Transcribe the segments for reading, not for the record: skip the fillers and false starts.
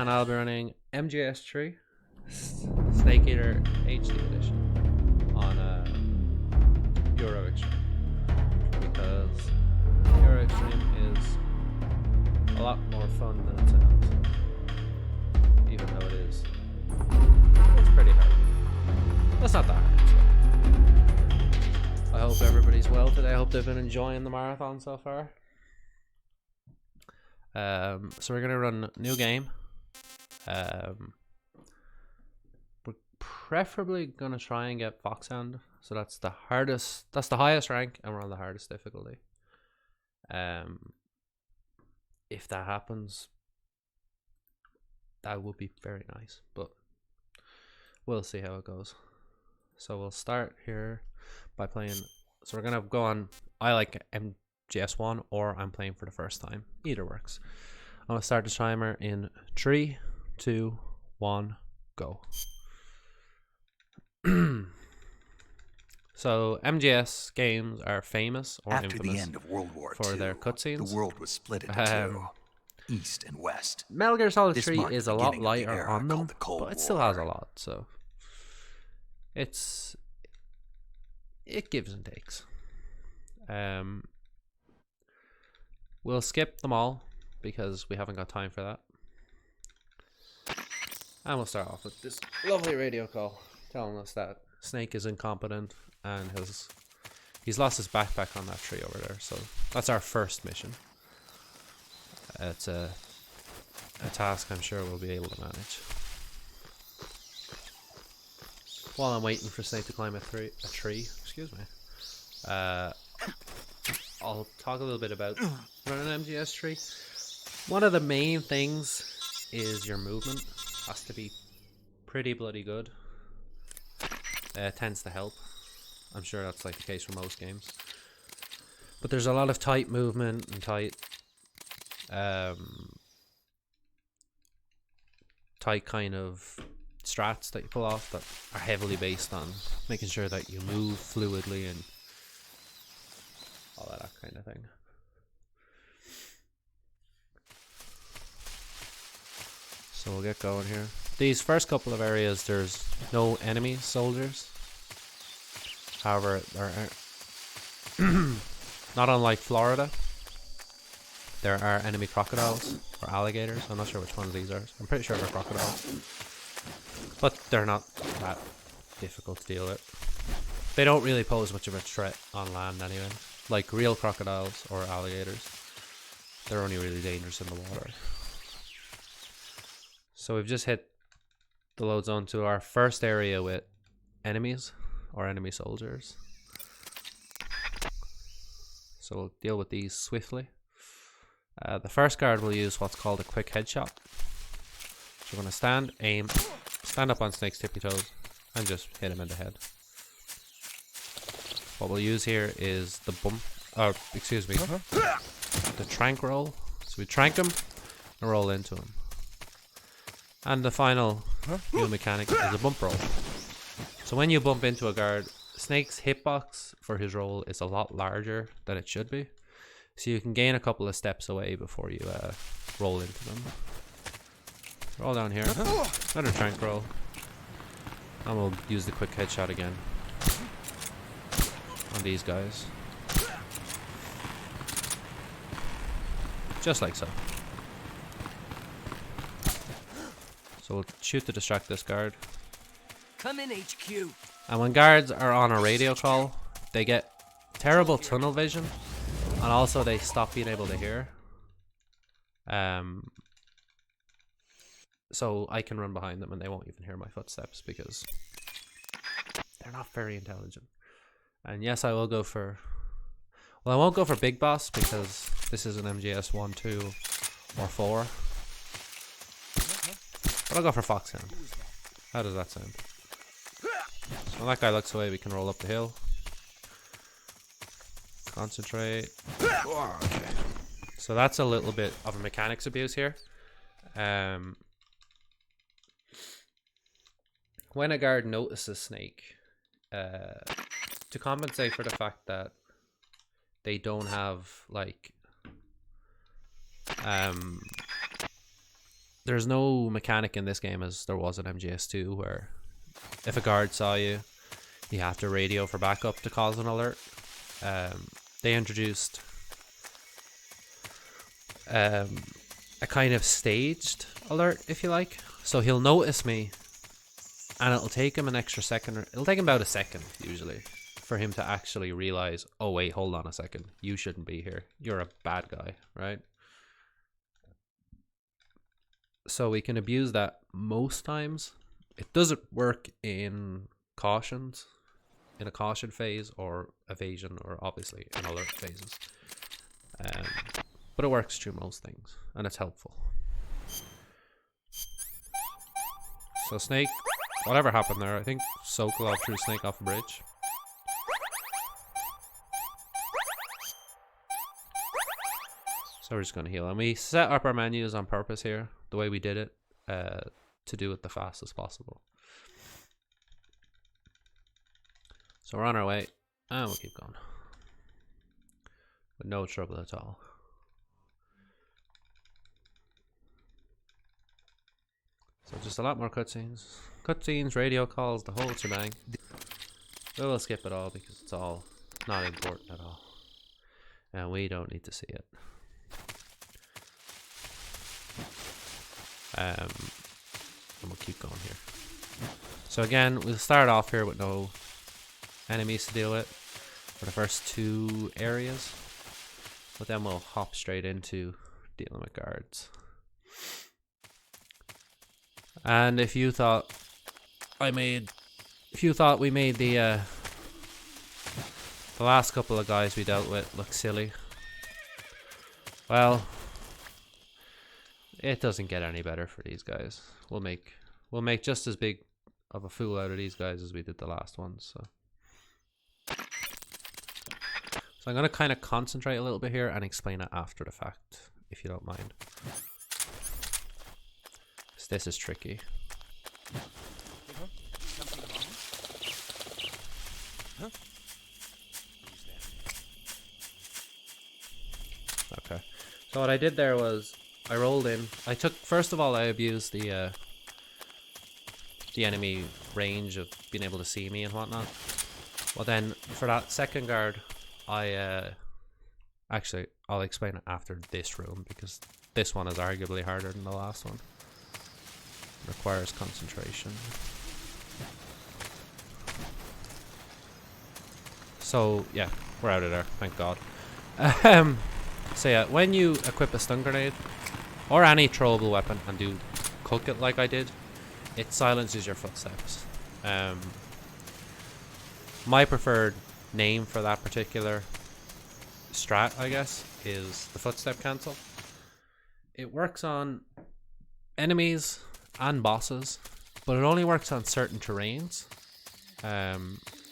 and I'll be running MGS 3 Snake Eater HD Edition on Euro Extreme, because Euro Extreme is a lot more fun than it sounds, even though it's pretty hard. That's not that hard. So I hope everybody's well today. I hope they've been enjoying the marathon so far. So we're gonna run a new game. We're preferably gonna try and get Foxhound, so that's the hardest, that's the highest rank, and we're on the hardest difficulty. If that happens, that would be very nice, but we'll see how it goes. So we'll start here by playing, so we're gonna go on, I like MGS1, or I'm playing for the first time. Either works. I'm gonna start the timer in 3, 2, 1, go. So MGS games are famous or After infamous the end of World War for II, their cutscenes. the world was split into two, east and west. Metal Gear Solid This 3 marked is the a lot beginning of the lighter era on them, called the Cold but it still War. has a lot, so it gives and takes. We'll skip them all because we haven't got time for that. And we'll start off with this lovely radio call telling us that Snake is incompetent and he's lost his backpack on that tree over there. So that's our first mission. It's a task I'm sure we'll be able to manage. While I'm waiting for Snake to climb a tree, excuse me, I'll talk a little bit about running an MGS tree. One of the main things is your movement has to be pretty bloody good. It tends to help. I'm sure that's like the case for most games. But there's a lot of tight movement and tight kind of strats that you pull off that are heavily based on making sure that you move fluidly and all that kind of thing. So we'll get going here. These first couple of areas, there's no enemy soldiers. However, there are not unlike Florida, there are enemy crocodiles or alligators. I'm not sure which ones these are. I'm pretty sure they're crocodiles, but they're not that difficult to deal with. They don't really pose much of a threat on land anyway. Like real crocodiles or alligators, they're only really dangerous in the water. So we've just hit the load zone to our first area with enemies or enemy soldiers. So we'll deal with these swiftly. The first guard will use what's called a quick headshot. So we're going to stand, aim, stand up on Snake's tippy toes, and just hit him in the head. What we'll use here is the the trank roll. So we trank him and roll into him. And the final new mechanic is a bump roll. So when you bump into a guard, Snake's hitbox for his roll is a lot larger than it should be. So you can gain a couple of steps away before you roll into them. Roll down here. Another trank roll. And we'll use the quick headshot again on these guys. Just like so. So we'll shoot to distract this guard. Come in, HQ. And when guards are on a radio call, they get terrible tunnel vision, and also they stop being able to hear. So I can run behind them and they won't even hear my footsteps because they're not very intelligent. And yes, I will go for... Well, I won't go for Big Boss because this is an MGS 1, 2, or 4. But I'll go for Foxhound. How does that sound? So when that guy looks away, we can roll up the hill. Concentrate. Okay. So that's a little bit of a mechanics abuse here. When a guard notices Snake, to compensate for the fact that they don't have like there's no mechanic in this game as there was in MGS2 where if a guard saw you, you have to radio for backup to cause an alert. They introduced a kind of staged alert, if you like. So he'll notice me, and it'll take him an extra second. It'll take him about a second, usually, for him to actually realize, oh wait, hold on a second. You shouldn't be here. You're a bad guy, right? So we can abuse that most times. It doesn't work in cautions, in a caution phase or evasion or obviously in alert phases. But it works through most things and it's helpful. So Snake, whatever happened there, I think Sokolov threw Snake off a bridge. So we're just going to heal. And we set up our menus on purpose here, the way we did it, to do it the fastest possible. So we're on our way, and we'll keep going. With no trouble at all. So just a lot more cutscenes. Cutscenes, radio calls, the whole shebang. We'll skip it all because it's all not important at all. And we don't need to see it. And we'll keep going here. So again, we'll start off here with no enemies to deal with for the first 2 areas, but then we'll hop straight into dealing with guards. And if you thought we made the last couple of guys we dealt with look silly, well, it doesn't get any better for these guys. We'll make just as big of a fool out of these guys as we did the last ones. So I'm going to kind of concentrate a little bit here and explain it after the fact, if you don't mind. This is tricky. Okay. So what I did there was I rolled in. First of all, I abused the enemy range of being able to see me and whatnot. Well, then for that second guard, actually I'll explain it after this room because this one is arguably harder than the last one. Requires concentration. So yeah, we're out of there, thank God. So yeah, when you equip a stun grenade or any throwable weapon and do cook it like I did, it silences your footsteps. My preferred name for that particular strat, I guess, is the footstep cancel. It works on enemies and bosses, but it only works on certain terrains.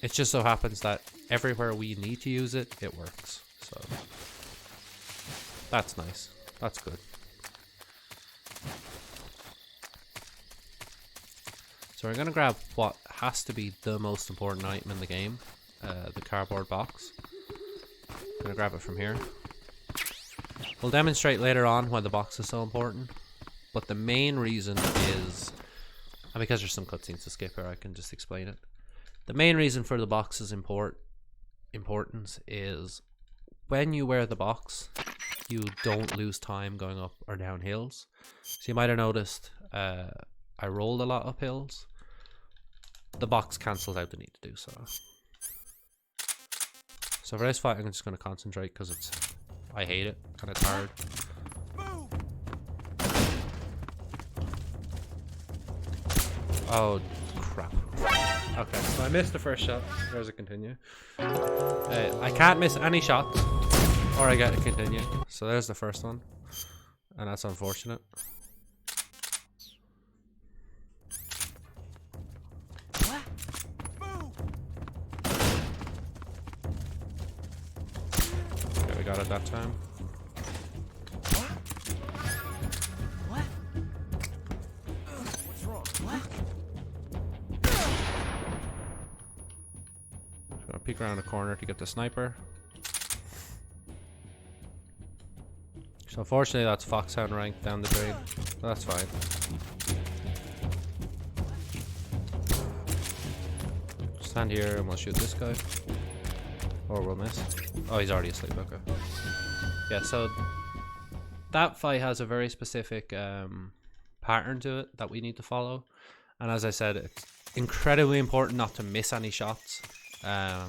It just so happens that everywhere we need to use it, it works. So that's nice. That's good. So we're gonna grab what has to be the most important item in the game, the cardboard box. I'm gonna grab it from here. We'll demonstrate later on why the box is so important, but the main reason is, and because there's some cutscenes to skip here, I can just explain it. The main reason for the box's importance is when you wear the box, you don't lose time going up or down hills. So you might have noticed I rolled a lot up hills. The box cancels out the need to do so. So for this fight, I'm just going to concentrate because I hate it and it's hard. Oh crap. Okay, so I missed the first shot. There's a continue. I can't miss any shots or I get a continue. So there's the first one. And that's unfortunate. Okay, we got it that time. What? What's wrong? What? Gonna peek around the corner to get the sniper. So unfortunately that's Foxhound rank down the drain. But that's fine. Stand here and we'll shoot this guy. Or we'll miss. Oh, he's already asleep, okay. Yeah, so that fight has a very specific pattern to it that we need to follow. And as I said, it's incredibly important not to miss any shots. After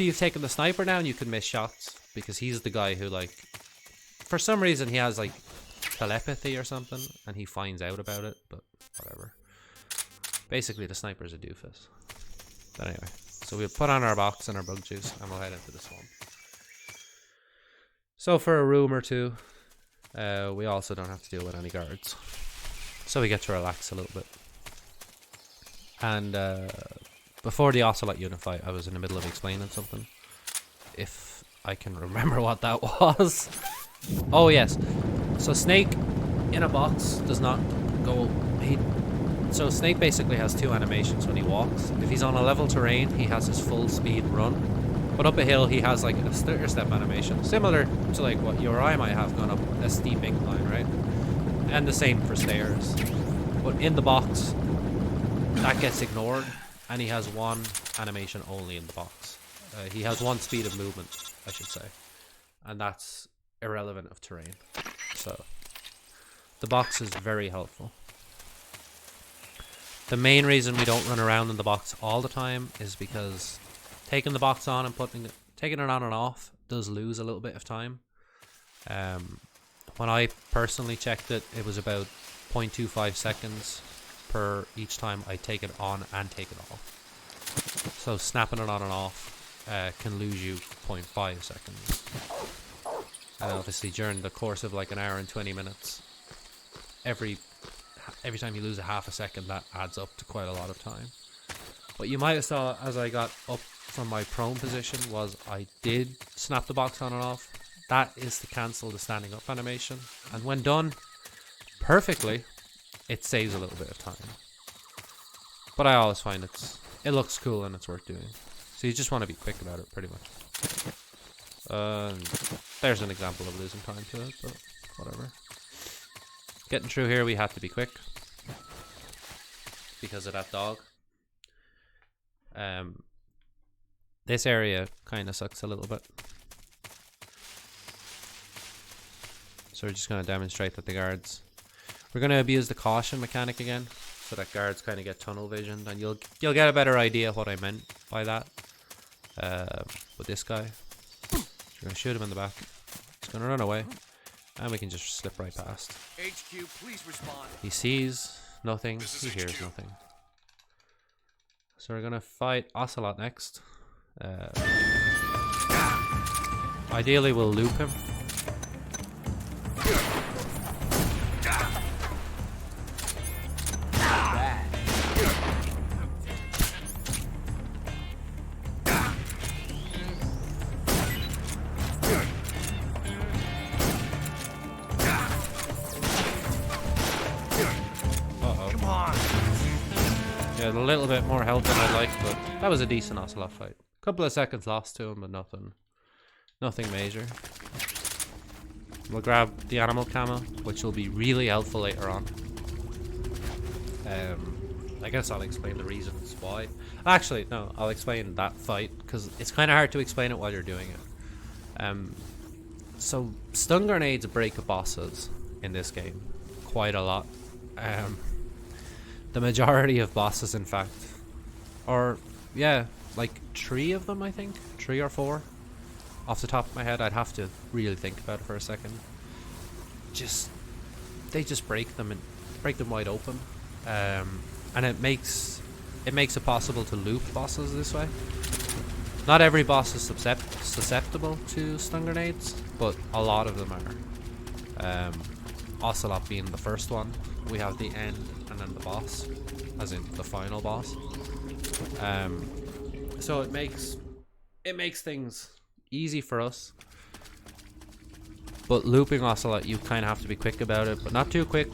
you've taken the sniper down, you can miss shots. Because he's the guy who, like, for some reason he has, like, telepathy or something. And he finds out about it, but whatever. Basically, the sniper's a doofus. But anyway, so we'll put on our box and our bug juice and we'll head into the swamp. So for a room or two, we also don't have to deal with any guards. So we get to relax a little bit. And before the Ocelot unit fight, I was in the middle of explaining something. If I can remember what that was. Oh yes. So Snake in a box does not go... So Snake basically has two animations when he walks. If he's on a level terrain, he has his full speed run. But up a hill, he has like a stutter step animation. Similar to like what your eye might have gone up a steep incline, right? And the same for stairs. But in the box, that gets ignored. And he has one animation only in the box. He has one speed of movement, I should say. And that's irrelevant of terrain. So, the box is very helpful. The main reason we don't run around in the box all the time is because taking the box on and taking it on and off does lose a little bit of time. When I personally checked it, it was about 0.25 seconds per each time I take it on and take it off. So snapping it on and off can lose you 0.5 seconds. And obviously during the course of like an hour and 20 minutes, every time you lose a half a second, that adds up to quite a lot of time. What you might have saw as I got up from my prone position was I did snap the box on and off. That is to cancel the standing up animation. And when done perfectly, it saves a little bit of time. But I always find it looks cool and it's worth doing. So you just want to be quick about it, pretty much. There's an example of losing time to it, but whatever. Getting through here, we have to be quick because of that dog. This area kind of sucks a little bit. So we're just going to demonstrate that the guards... We're going to abuse the caution mechanic again, so that guards kind of get tunnel visioned, and you'll get a better idea of what I meant by that. With this guy, we're going to shoot him in the back. He's going to run away, and we can just slip right past. HQ, please respond. He sees nothing, he hears nothing. So we're going to fight Ocelot next. Ideally, we'll loop him. Yeah, a little bit more health than I'd like, but that was a decent Ocelot fight. Couple of seconds lost to him, but nothing major. We'll grab the animal camo, which will be really helpful later on. I guess I'll explain the reasons why. Actually, no, I'll explain that fight, because it's kind of hard to explain it while you're doing it. So, stun grenades break bosses in this game quite a lot. The majority of bosses, in fact, or yeah, like 3 of them, I think, 3 or 4 off the top of my head. I'd have to really think about it for a second. They just break them and break them wide open, and it makes it possible to loop bosses this way. Not every boss is susceptible to stun grenades, but a lot of them are. Ocelot being the first one. We have the end and then the boss, as in the final boss. So it makes things easy for us. But looping Ocelot, you kind of have to be quick about it, but not too quick,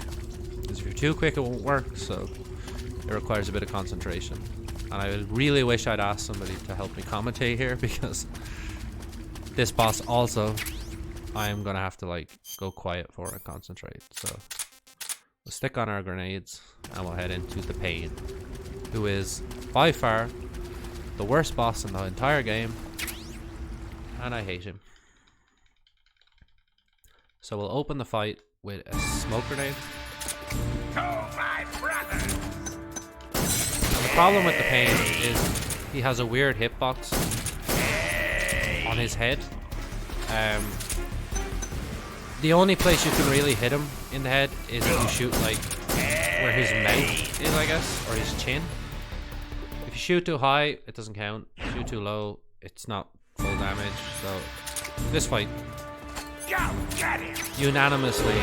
because if you're too quick, it won't work. So it requires a bit of concentration. And I really wish I'd asked somebody to help me commentate here, because this boss also, I'm gonna have to like go quiet for it, concentrate. So we'll stick on our grenades and we'll head into the Pain, who is by far the worst boss in the entire game, and I hate him. So we'll open the fight with a smoke grenade. And the problem with the Pain is he has a weird hitbox on his head. The only place you can really hit him in the head is if you shoot like where his mouth is, I guess, or his chin. If you shoot too high, it doesn't count. If you shoot too low, it's not full damage. So this fight, unanimously,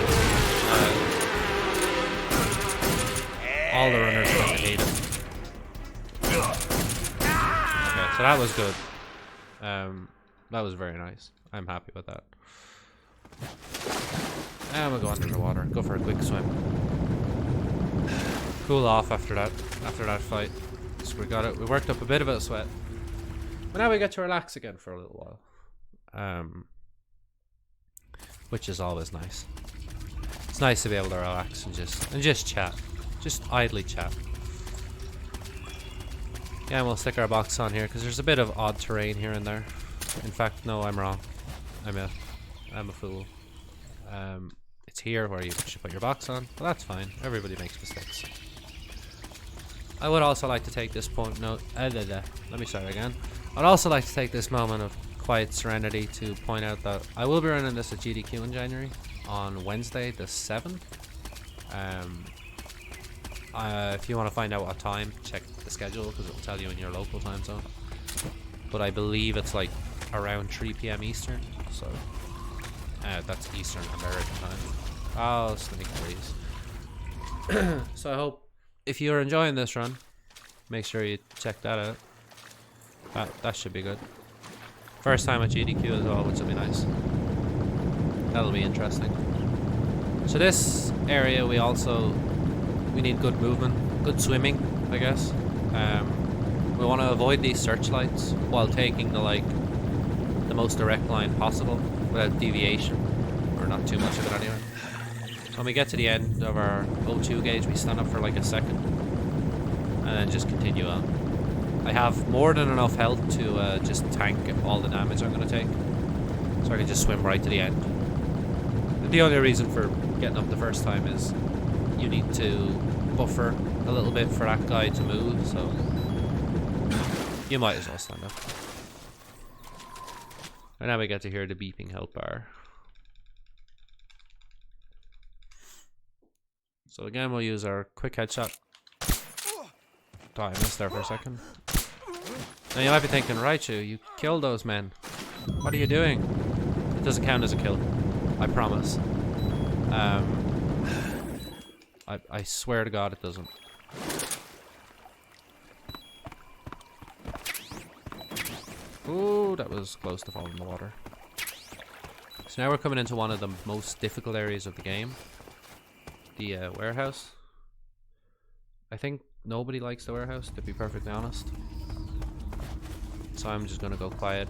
all the runners are going to hate it. Okay, so that was good. That was very nice. I'm happy with that. And we'll go under the water. Go for a quick swim. Cool off after that fight. So we got it. We worked up a bit of a sweat. But now we get to relax again for a little while. Which is always nice. It's nice to be able to relax and just chat. Just idly chat. Yeah, and we'll stick our box on here because there's a bit of odd terrain here and there. In fact, no, I'm wrong. I'm a fool. It's here where you should put your box on. Well, that's fine. Everybody makes mistakes. I would also like to take this point. No, let me start again. I'd also like to take this moment of quiet serenity to point out that I will be running this at GDQ in January on Wednesday the 7th. If you want to find out what time, check the schedule because it will tell you in your local time zone. But I believe it's like around 3 p.m. Eastern, so that's Eastern American time. Oh, snake please. So I hope if you're enjoying this run, make sure you check that out. That should be good. First time at GDQ as well, which will be nice. That'll be interesting. So this area we need good movement, good swimming, I guess. We want to avoid these searchlights while taking the most direct line possible without deviation, or not too much of it anyway. When we get to the end of our O2 gauge, we stand up for like a second and then just continue on. I have more than enough health to just tank all the damage I'm going to take, so I can just swim right to the end. And the only reason for getting up the first time is you need to buffer a little bit for that guy to move, so you might as well stand up. And now we get to hear the beeping health bar. So again, we'll use our quick headshot. Oh, I missed there for a second. Now you might be thinking, Raichu, you killed those men. What are you doing? It doesn't count as a kill. I promise. I swear to God it doesn't. Ooh, that was close to falling in the water. So now we're coming into one of the most difficult areas of the game. The warehouse. I think nobody likes the warehouse, to be perfectly honest. So I'm just gonna go quiet.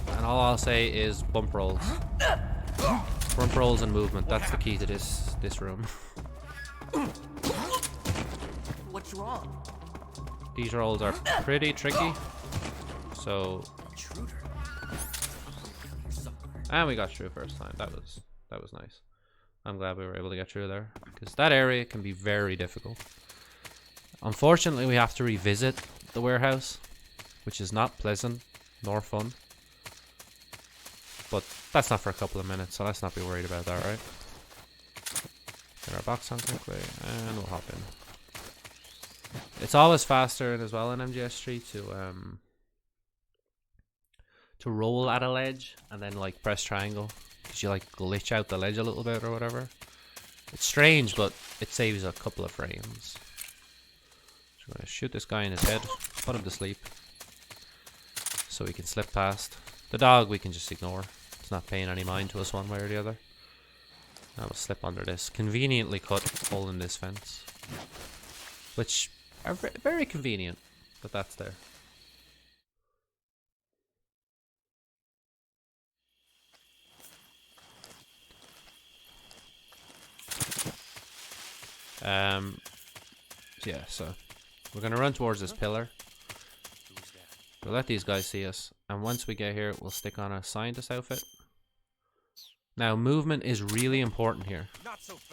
And all I'll say is bump rolls. Bump rolls and movement, that's the key to this room. What's wrong? These rolls are pretty tricky. So and we got through first time. That was nice. I'm glad we were able to get through there, because that area can be very difficult. Unfortunately, we have to revisit the warehouse, which is not pleasant nor fun. But that's not for a couple of minutes, so let's not be worried about that, right? Get our box on quickly, and we'll hop in. It's always faster as well in MGS3 to roll at a ledge and then like press triangle, because you like glitch out the ledge a little bit or whatever. It's strange, but it saves a couple of frames. So I'm gonna shoot this guy in his head, put him to sleep, so we can slip past. The dog we can just ignore. It's not paying any mind to us one way or the other. Now we'll slip under this conveniently cut hole in this fence, which are very convenient that that's there. Yeah, so we're gonna run towards this pillar. We'll let these guys see us, and once we get here, we'll stick on a scientist outfit. Now, movement is really important here.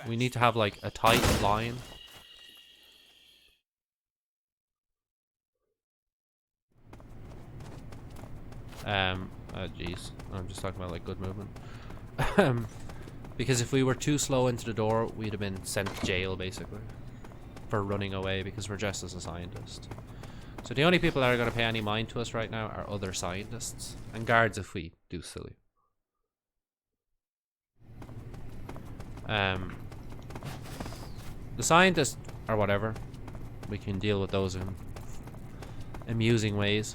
We need to have like a tight line. Jeez, I'm just talking about like good movement. Because if we were too slow into the door, we'd have been sent to jail basically for running away because we're dressed as a scientist. So the only people that are going to pay any mind to us right now are other scientists and guards if we do silly. The scientists or whatever, we can deal with those in amusing ways.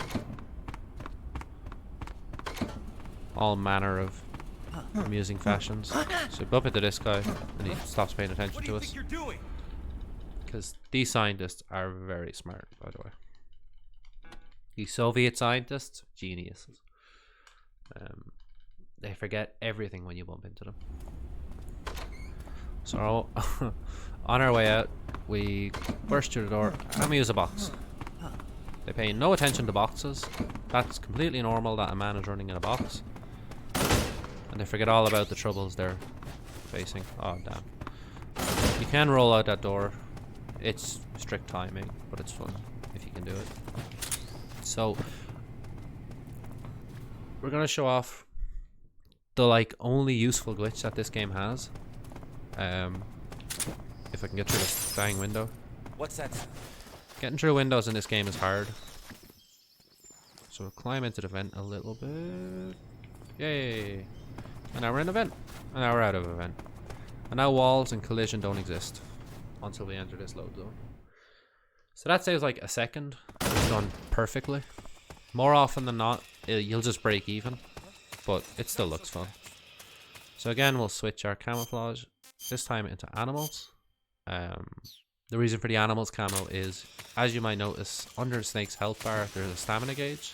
All manner of amusing fashions. So bump into this guy and he stops paying attention to us. Because these scientists are very smart, by the way. These Soviet scientists, geniuses. They forget everything when you bump into them. So on our way out, we burst through the door and we use a box. They pay no attention to boxes. That's completely normal that a man is running in a box. And they forget all about the troubles they're facing. Oh, damn. You can roll out that door. It's strict timing, but it's fun if you can do it. So, we're going to show off the, like, only useful glitch that this game has. If I can get through this dang window. What's that? Getting through windows in this game is hard. So we'll climb into the vent a little bit. Yay! And now we're in a vent. And now we're out of a vent. And now walls and collision don't exist until we enter this load zone. So that saves like a second. It's done perfectly. More often than not, you'll just break even. But it still looks fun. So again, we'll switch our camouflage. This time into animals. The reason for the animals camo is, as you might notice, under the snake's health bar, there's a stamina gauge.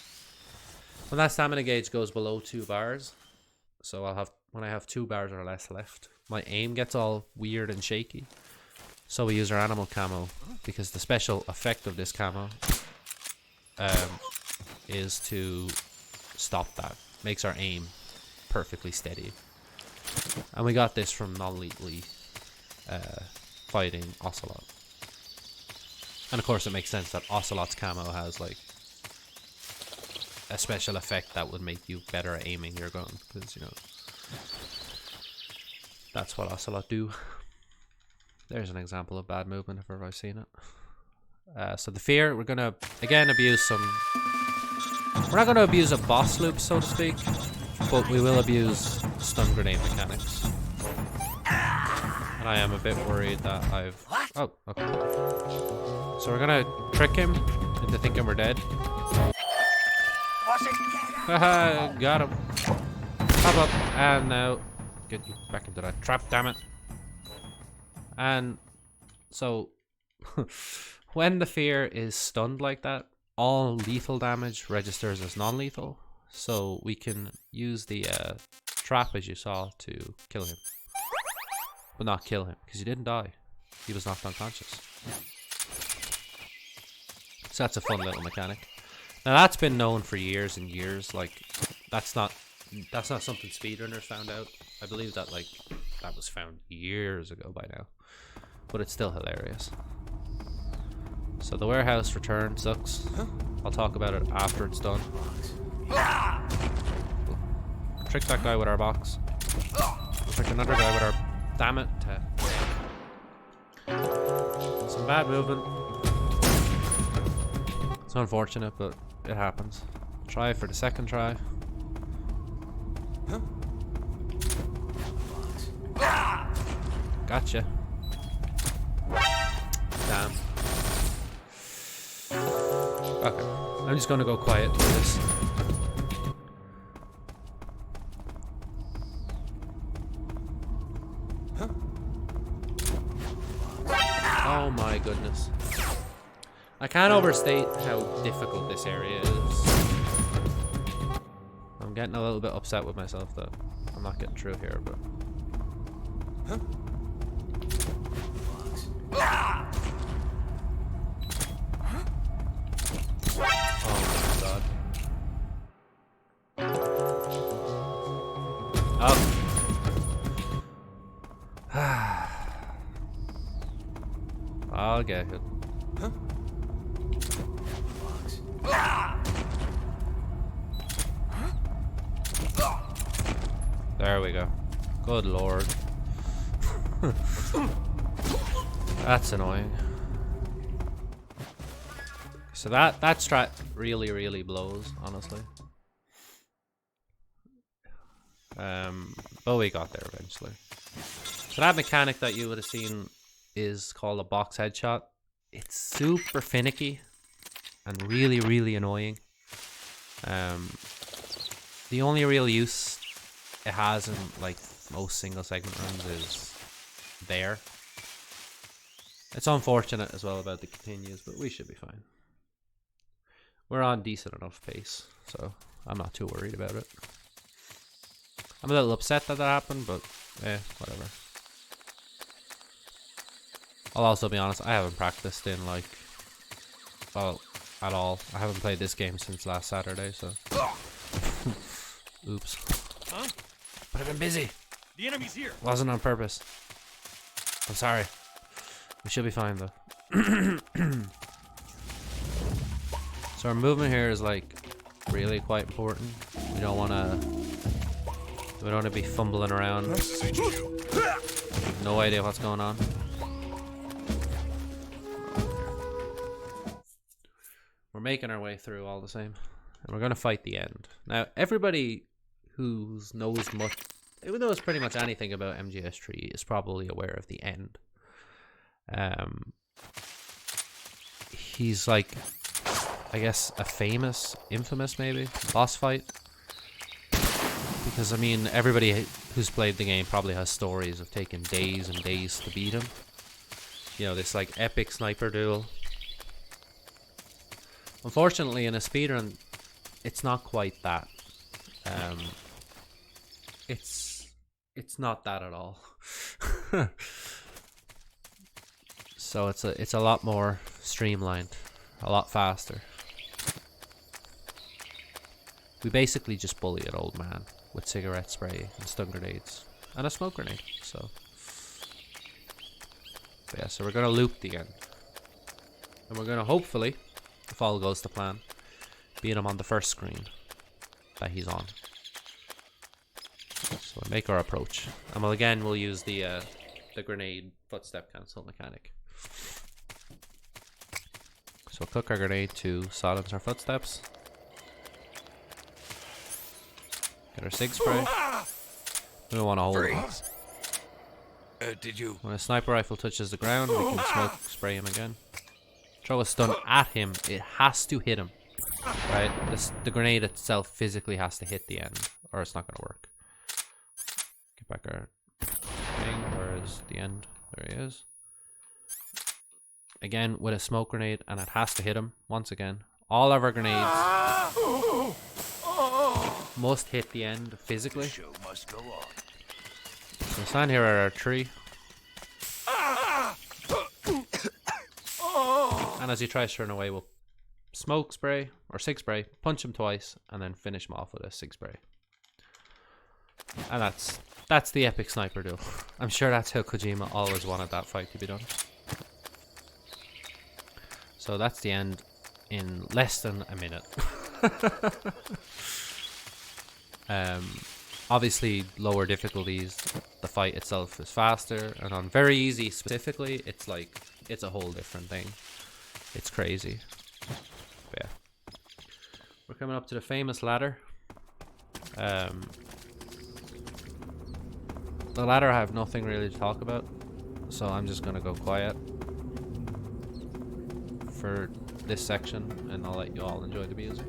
When that stamina gauge goes below 2 bars, so when I have 2 bars or less left, my aim gets all weird and shaky. So we use our animal camo because the special effect of this camo is to stop that. Makes our aim perfectly steady. And we got this from non-lethally fighting Ocelot. And of course it makes sense that Ocelot's camo has like a special effect that would make you better at aiming your gun, because you know that's what Ocelot do. There's an example of bad movement if ever I've seen it. So the fear, we're gonna again abuse some. We're not gonna abuse a boss loop, so to speak, but we will abuse stun grenade mechanics. And I am a bit worried that I've. Oh, okay. So we're gonna trick him into thinking we're dead. Haha, got him. Pop up, and now get you back into that trap, damn it. And so, when the fear is stunned like that, all lethal damage registers as non-lethal. So we can use the trap, as you saw, to kill him. But not kill him, because he didn't die. He was knocked unconscious. So that's a fun little mechanic. Now that's been known for years and years. Like that's not something speedrunners found out. I believe that like that was found years ago by now. But it's still hilarious. So the warehouse return sucks. I'll talk about it after it's done. We'll trick that guy with our box. We'll trick another guy with our... Damn it. Some bad movement. It's unfortunate, but it happens. Try for the second try. Gotcha. Damn. Okay. I'm just gonna go quiet for this. Oh my goodness. I can't overstate how difficult this area is. I'm getting a little bit upset with myself that I'm not getting through here, but... I'll get it. Huh? There we go. Good lord. That's annoying. So that strat really blows, honestly. But we got there eventually. So that mechanic that you would have seen is called a box headshot. It's super finicky and really annoying. The only real use it has in like most single segment runs is there. It's unfortunate as well about the continues, but we should be fine. We're on decent enough pace, so I'm not too worried about it. I'm a little upset that happened, but whatever. I'll also be honest, I haven't practiced in like, well, at all. I haven't played this game since last Saturday, so. Oops. Huh? But I've been busy. The enemy's here. Wasn't on purpose. I'm sorry. We should be fine though. So our movement here is like really quite important. We don't want to be fumbling around. No idea what's going on. We're making our way through all the same, and we're gonna fight the end. Now, everybody who knows much, who knows pretty much anything about MGS3 is probably aware of the end. He's like, I guess, a infamous maybe, boss fight. Because, I mean, everybody who's played the game probably has stories of taking days and days to beat him. You know, this like epic sniper duel. Unfortunately, in a speedrun, it's not quite that. It's not that at all. So it's a lot more streamlined, a lot faster. We basically just bully an old man with cigarette spray and stun grenades and a smoke grenade. So yeah, so we're gonna loop the end, and we're gonna hopefully, if all goes to plan, beat him on the first screen that he's on. So we'll make our approach, and we'll use the grenade footstep cancel mechanic. So we'll cook our grenade to silence our footsteps. Get our sig spray. We don't want to hold it. Did you? When a sniper rifle touches the ground, we can smoke spray him again. Throw a stun at him. It has to hit him. Right? The grenade itself physically has to hit the end, or it's not going to work. Get back our thing. Where is the end? There he is. Again, with a smoke grenade, and it has to hit him once again. All of our grenades must hit the end physically. The show must go on. So we'll stand here at our tree. And as he tries to run away, we'll smoke spray or sig spray, punch him twice, and then finish him off with a sig spray. And that's the epic sniper duel. I'm sure that's how Kojima always wanted that fight to be done. So that's the end in less than a minute. Obviously, lower difficulties, the fight itself is faster, and on very easy specifically, it's like, it's a whole different thing. It's crazy. But yeah. We're coming up to the famous ladder. The ladder I have nothing really to talk about, so I'm just gonna go quiet for this section, and I'll let you all enjoy the music.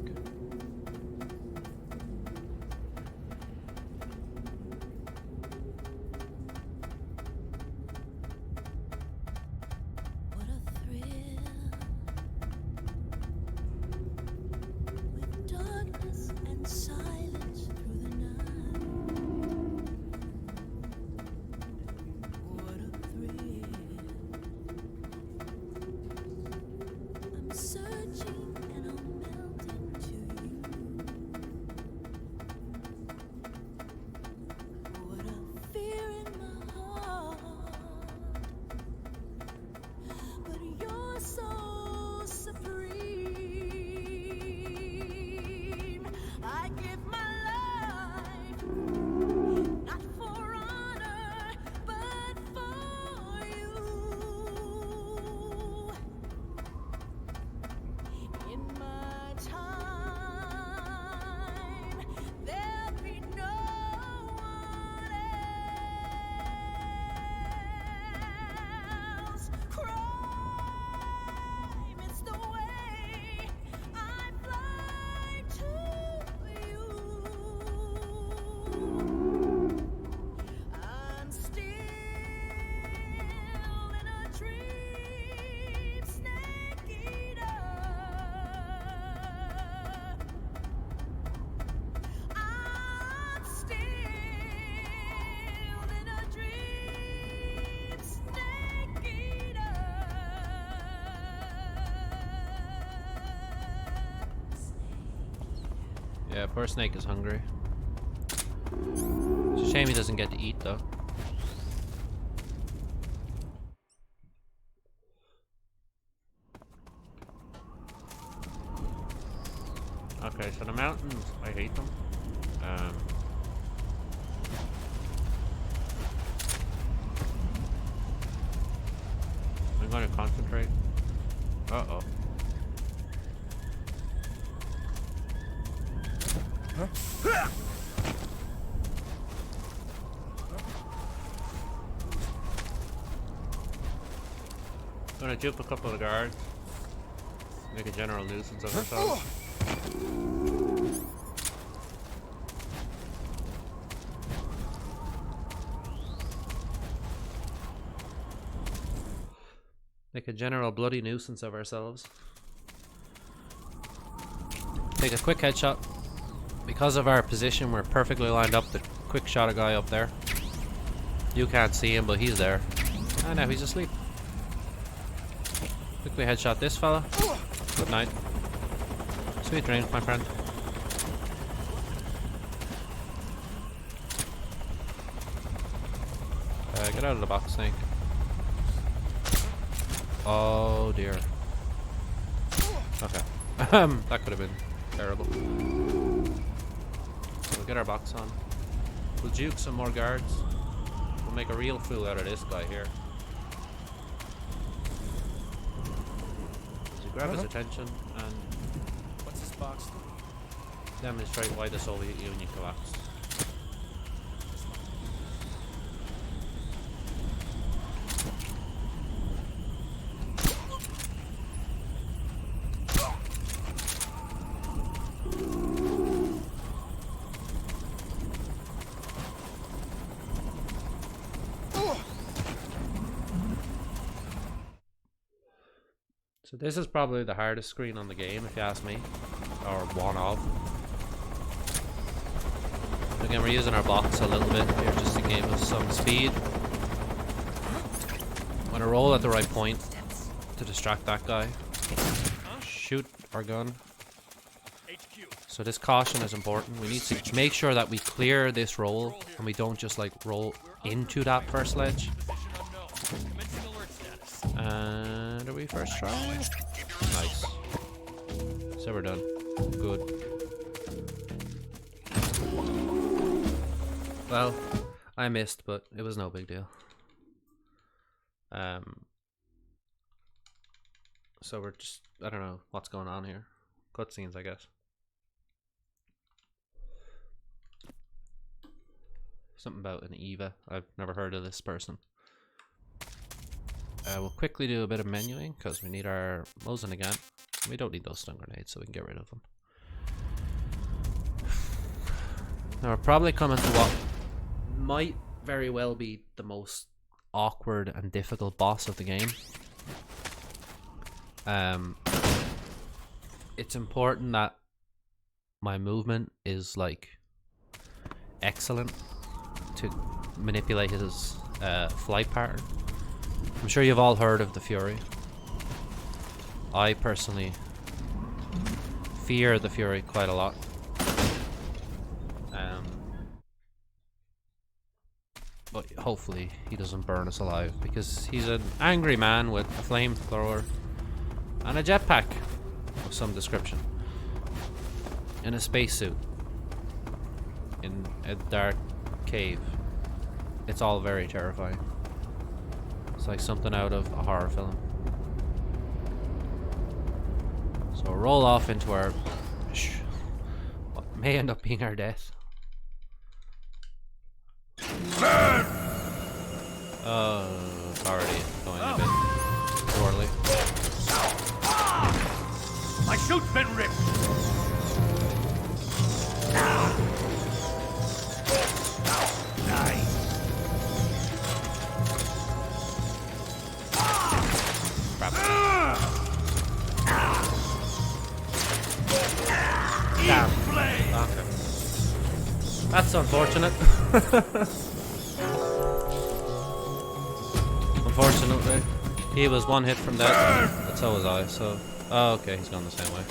Yeah, poor Snake is hungry. It's a shame he doesn't get to eat though. Okay, so the mountains, I hate them. I'm going to concentrate. Uh-oh. Gonna juke a couple of guards. Make a general nuisance of ourselves. Make a general bloody nuisance of ourselves. Take a quick headshot. Because of our position, we're perfectly lined up to quick shot a guy up there. You can't see him, but he's there. Ah, now he's asleep. Quickly headshot this fella. Good night. Sweet dreams, my friend. Get out of the box, Snake. Oh dear. Okay. That could have been terrible. We'll get our box on. We'll juke some more guards. We'll make a real fool out of this guy here. So grab his attention and What's this box? demonstrate why the Soviet Union collapsed. So this is probably the hardest screen on the game, if you ask me, or one of. Again, we're using our box a little bit here just to give us some speed. I'm gonna roll at the right point to distract that guy. Shoot our gun. So this caution is important. We need to make sure that we clear this roll and we don't just like roll into that first ledge. And are we first try? Nice. So we're done. Good. Well, I missed, but it was no big deal. So we're just, I don't know what's going on here. Cutscenes, I guess. Something about an Eva. I've never heard of this person. We'll quickly do a bit of menuing because we need our Mosin again. We don't need those stun grenades, so we can get rid of them. Now we're probably coming to what might very well be the most awkward and difficult boss of the game. It's important that my movement is like excellent to manipulate his flight pattern. I'm sure you've all heard of the Fury. I personally fear the Fury quite a lot. But hopefully he doesn't burn us alive because he's an angry man with a flamethrower and a jetpack of some description in a spacesuit in a dark cave. It's all very terrifying. It's like something out of a horror film. So we'll roll off into our what may end up being our death. It's already going a bit poorly. My chute's been ripped. Nice. Crap. Damn. Okay. That's unfortunate. Unfortunately, he was one hit from that, but so was I, so... Oh, okay, he's gone the same way.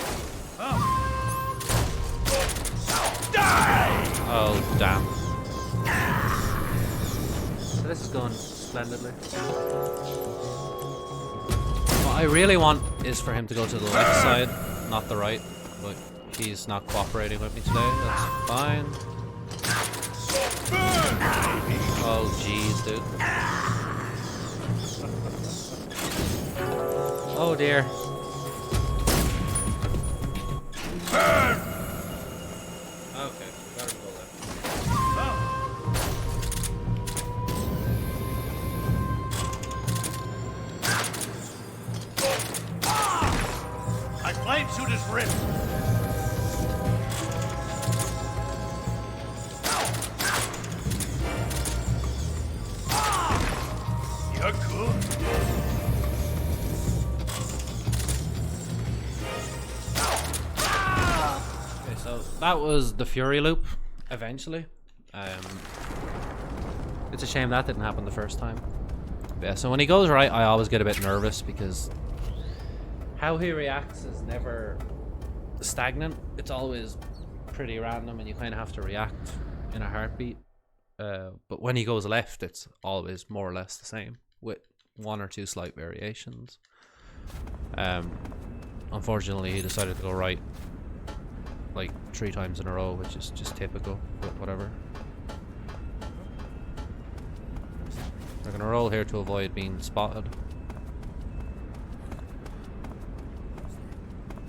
Oh, damn. So this is going splendidly. What I really want is for him to go to the left side, not the right. But he's not cooperating with me today. That's fine. Oh, jeez, dude. Oh, dear. Okay, better go left. I flame shoot his wrist. You're good. Okay, so that was the Fury loop, eventually. It's a shame that didn't happen the first time. But yeah, so when he goes right, I always get a bit nervous because how he reacts is never stagnant. It's always pretty random and you kind of have to react in a heartbeat. But when he goes left, it's always more or less the same with one or two slight variations. Unfortunately, he decided to go right like 3 times in a row, which is just typical, but whatever. We're gonna roll here to avoid being spotted,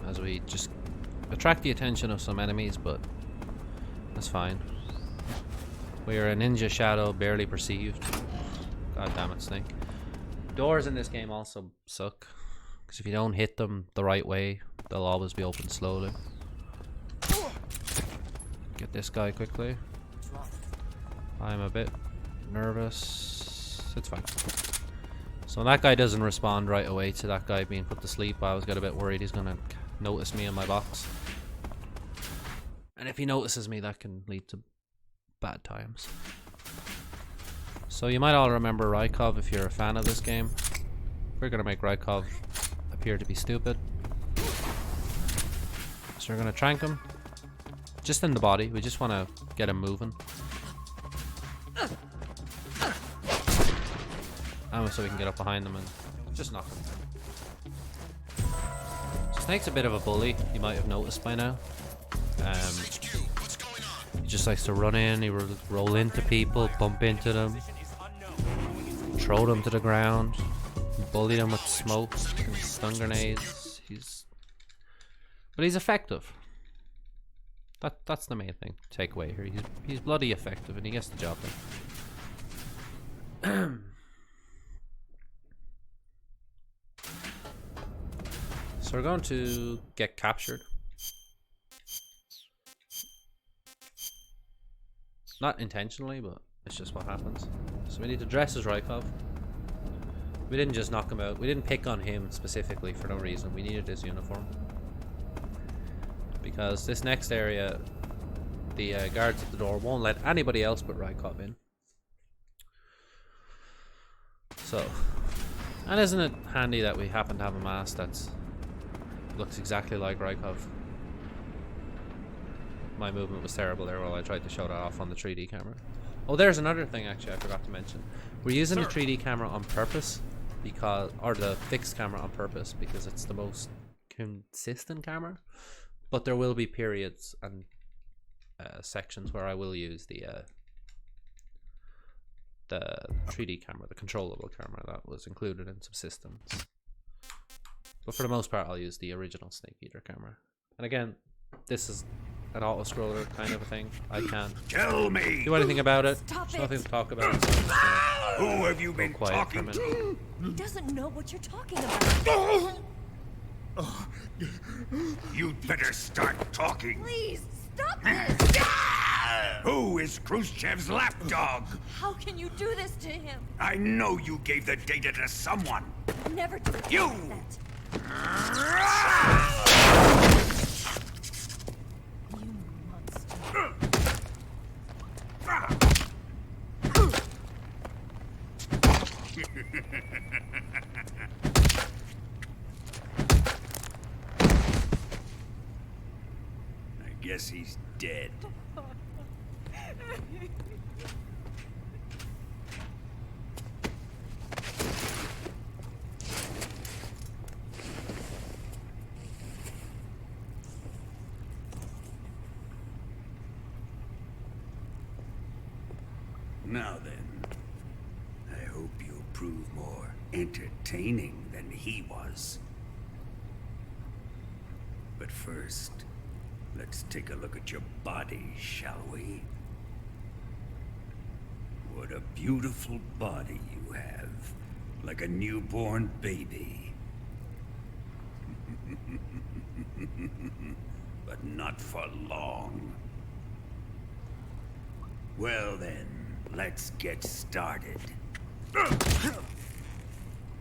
as we just attract the attention of some enemies, but that's fine. We are a ninja shadow, barely perceived. God damn it, Snake. Doors in this game also suck, because if you don't hit them the right way, they'll always be open slowly. Get this guy quickly. I'm a bit nervous. It's fine. So when that guy doesn't respond right away to that guy being put to sleep, I always get a bit worried he's gonna notice me in my box. And if he notices me, that can lead to bad times. So you might all remember Raikov if you're a fan of this game. We're gonna make Raikov appear to be stupid. So we're gonna trank him. Just in the body. We just want to get him moving. And so we can get up behind them and just knock him down. So Snake's a bit of a bully. You might have noticed by now. He just likes to run in. He roll into people, bump into them, throw them to the ground, bully them with smoke and stun grenades. But he's effective. That's the main thing to take away here. He's bloody effective and he gets the job done. So we're going to get captured. Not intentionally, but it's just what happens. So we need to dress as Raikov. We didn't just knock him out. We didn't pick on him specifically for no reason. We needed his uniform. Because this next area, the guards at the door won't let anybody else but Raikov in. So, and isn't it handy that we happen to have a mask that looks exactly like Raikov? My movement was terrible there while I tried to show that off on the 3D camera. Oh, there's another thing actually I forgot to mention. We're using the 3D camera on purpose because, or the fixed camera on purpose because it's the most consistent camera. But there will be periods and sections where I will use the 3D camera, the controllable camera that was included in subsystems. But for the most part, I'll use the original Snake Eater camera. And again, this is an auto-scroller kind of a thing. I can't Kill me! do anything about it. Stop There's nothing it. to talk about. So I'm just gonna Who have you go been quiet for a talking minute. to? He doesn't know what you're talking about. You'd better start talking. Please, stop this! Who is Khrushchev's lapdog? How can you do this to him? I know you gave the data to someone. Never do You! that. You monster. I guess he's dead. Now then, I hope you'll prove more entertaining than he was. But first, let's take a look at your body, shall we? What a beautiful body you have, like a newborn baby. But not for long. Well then, let's get started.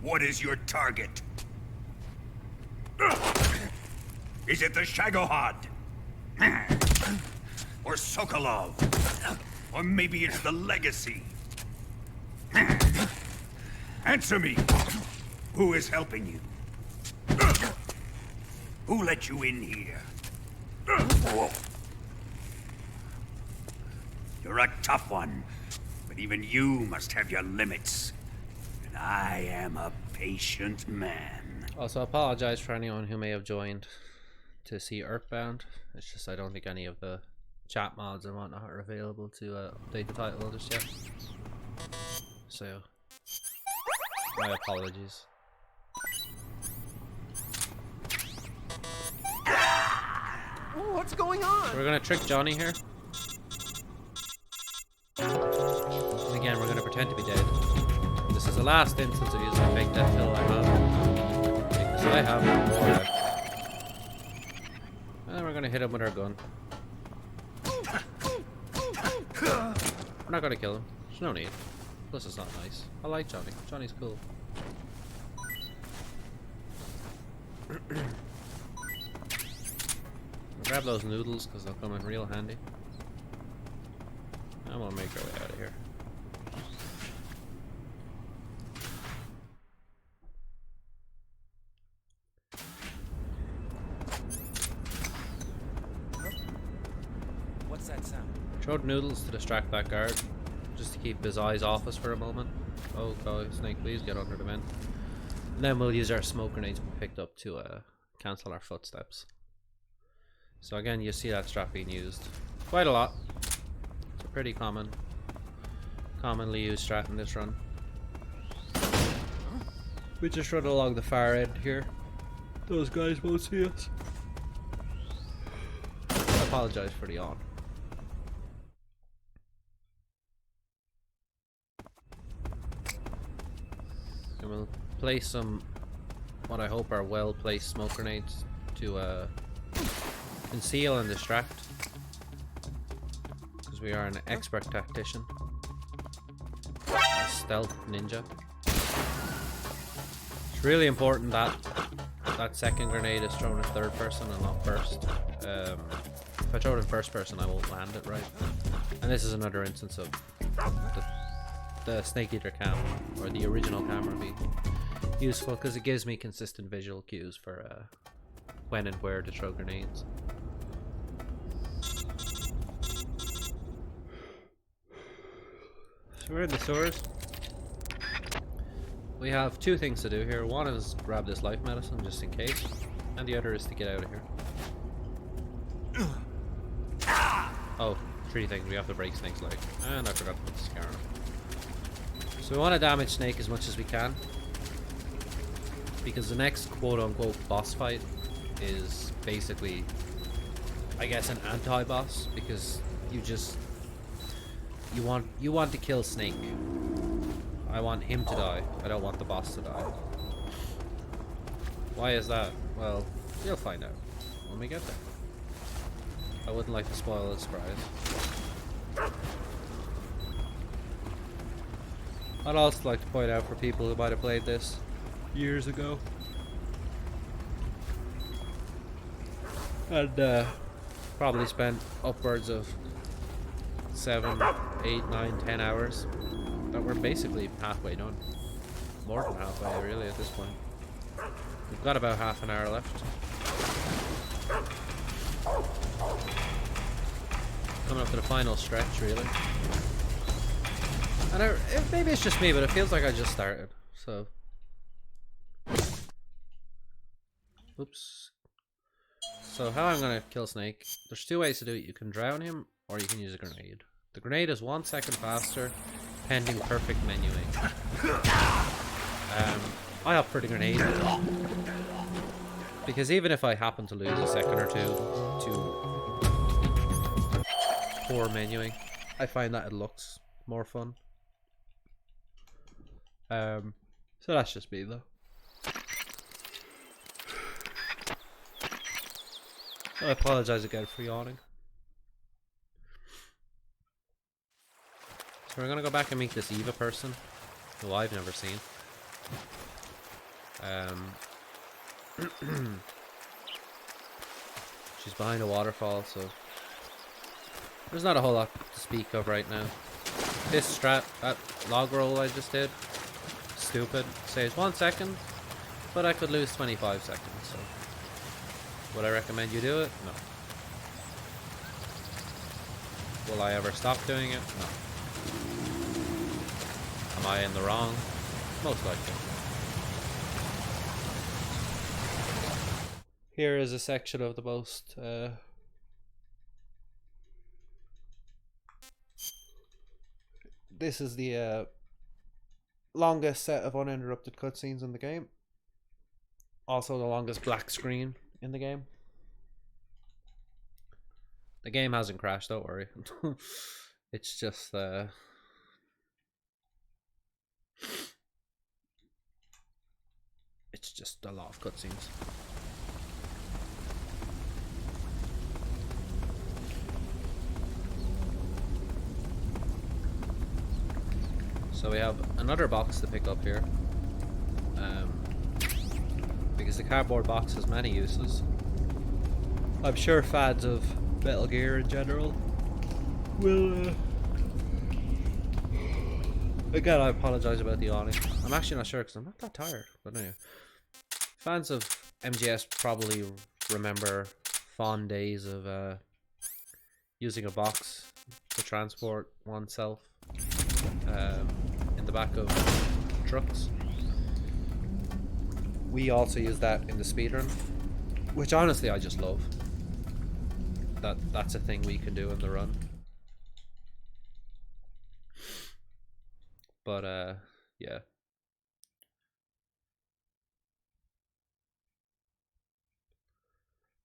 What is your target? Is it the Shagohod? Or Sokolov? Or maybe it's the Legacy? Answer me! Who is helping you? Who let you in here? You're a tough one, but even you must have your limits. And I am a patient man. Also, apologize for anyone who may have joined to see Earthbound. It's just I don't think any of the chat mods and whatnot are available to update the title just yet. So, my apologies. What's going on? So we're gonna trick Johnny here. And again, we're gonna pretend to be dead. This is the last instance of using a fake death pill I have. Because I have more left. And then we're gonna hit him with our gun. We're not gonna kill him. There's no need. Plus it's not nice. I like Johnny. Johnny's cool. Grab those noodles because they'll come in real handy. And we'll make our way out of here. What's that sound? Throw the noodles to distract that guard, just to keep his eyes off us for a moment. Oh god, Snake, please get under the vent. And then we'll use our smoke grenades we picked up to cancel our footsteps. So again, you see that strat being used quite a lot. It's a pretty commonly used strat in this run. We just run along the far end here. Those guys won't see us. I apologize for the yawn. And we'll place some, what I hope are well placed smoke grenades to conceal and distract, because we are an expert tactician, a stealth ninja. It's really important that that second grenade is thrown in third person and not first. If I throw it in first person, I won't land it right. And this is another instance of the Snake Eater cam, or the original camera, being useful because it gives me consistent visual cues for when and where to throw grenades. So we're in the sewers. We have two things to do here. One is grab this life medicine just in case, and the other is to get out of here. Oh, three things. We have to break Snake's leg, and I forgot to put the scar on. So we want to damage Snake as much as we can, because the next quote-unquote boss fight is basically, I guess, an anti-boss, because you want to kill Snake. I want him to die. I don't want the boss to die. Why is that? Well, you'll find out when we get there. I wouldn't like to spoil the surprise. I'd also like to point out for people who might have played this years ago and probably spent upwards of 7, 8, 9, 10 hours, that we're basically halfway done. More than halfway, really, at this point. We've got about half an hour left. Coming up to the final stretch, really. And maybe it's just me, but it feels like I just started. So, oops. So how I'm gonna kill Snake? There's two ways to do it. You can drown him, or you can use a grenade. The grenade is 1 second faster, pending perfect menuing. I opt for the grenade because even if I happen to lose a second or two to poor menuing, I find that it looks more fun. So that's just me though. I apologize again for yawning. So we're gonna go back and meet this Eva person, who I've never seen. She's behind a waterfall, so there's not a whole lot to speak of right now. This strat, that log roll I just did, stupid. Saves 1 second, but I could lose 25 seconds, so would I recommend you do it? No. Will I ever stop doing it? No. Am I in the wrong? Most likely. Here is a section of the most this is the longest set of uninterrupted cutscenes in the game. Also the longest black screen in the game. The game hasn't crashed, don't worry. It's just it's just a lot of cutscenes. So we have another box to pick up here, because the cardboard box has many uses. I'm sure fans of Metal Gear in general will again, I apologize about the yawning. I'm actually not sure because I'm not that tired, but anyway. Fans of MGS probably remember fond days of using a box to transport oneself in the back of trucks. We also use that in the speedrun, which honestly I just love. That's a thing we can do in the run. But yeah.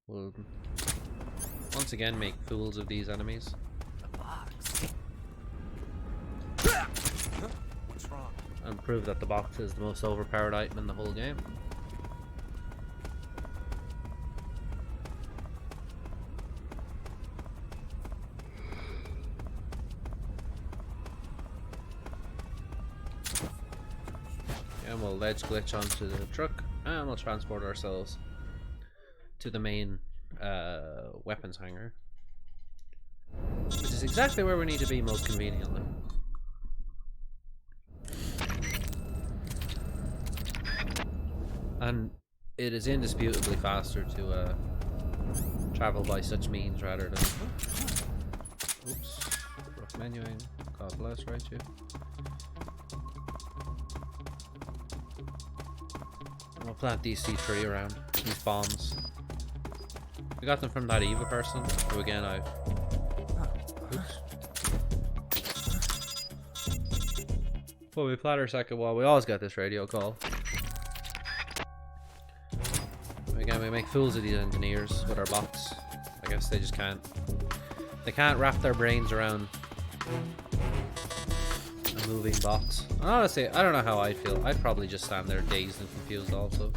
We'll once again make fools of these enemies. What's wrong? And prove that the box is the most overpowered item in the whole game. And we'll ledge glitch onto the truck and we'll transport ourselves to the main weapons hangar, which is exactly where we need to be most conveniently. And it is indisputably faster to travel by such means rather than oops, rough menuing. God bless, Raichu. And we'll plant these C3 around, these bombs. We got them from that Eva person, who again I... Oops. Well, we plant our second wall. We always get this radio call. Again, we make fools of these engineers with our bots. I guess they just can't... They can't wrap their brains around a moving box. And honestly, I don't know how I'd feel. I'd probably just stand there dazed and confused also.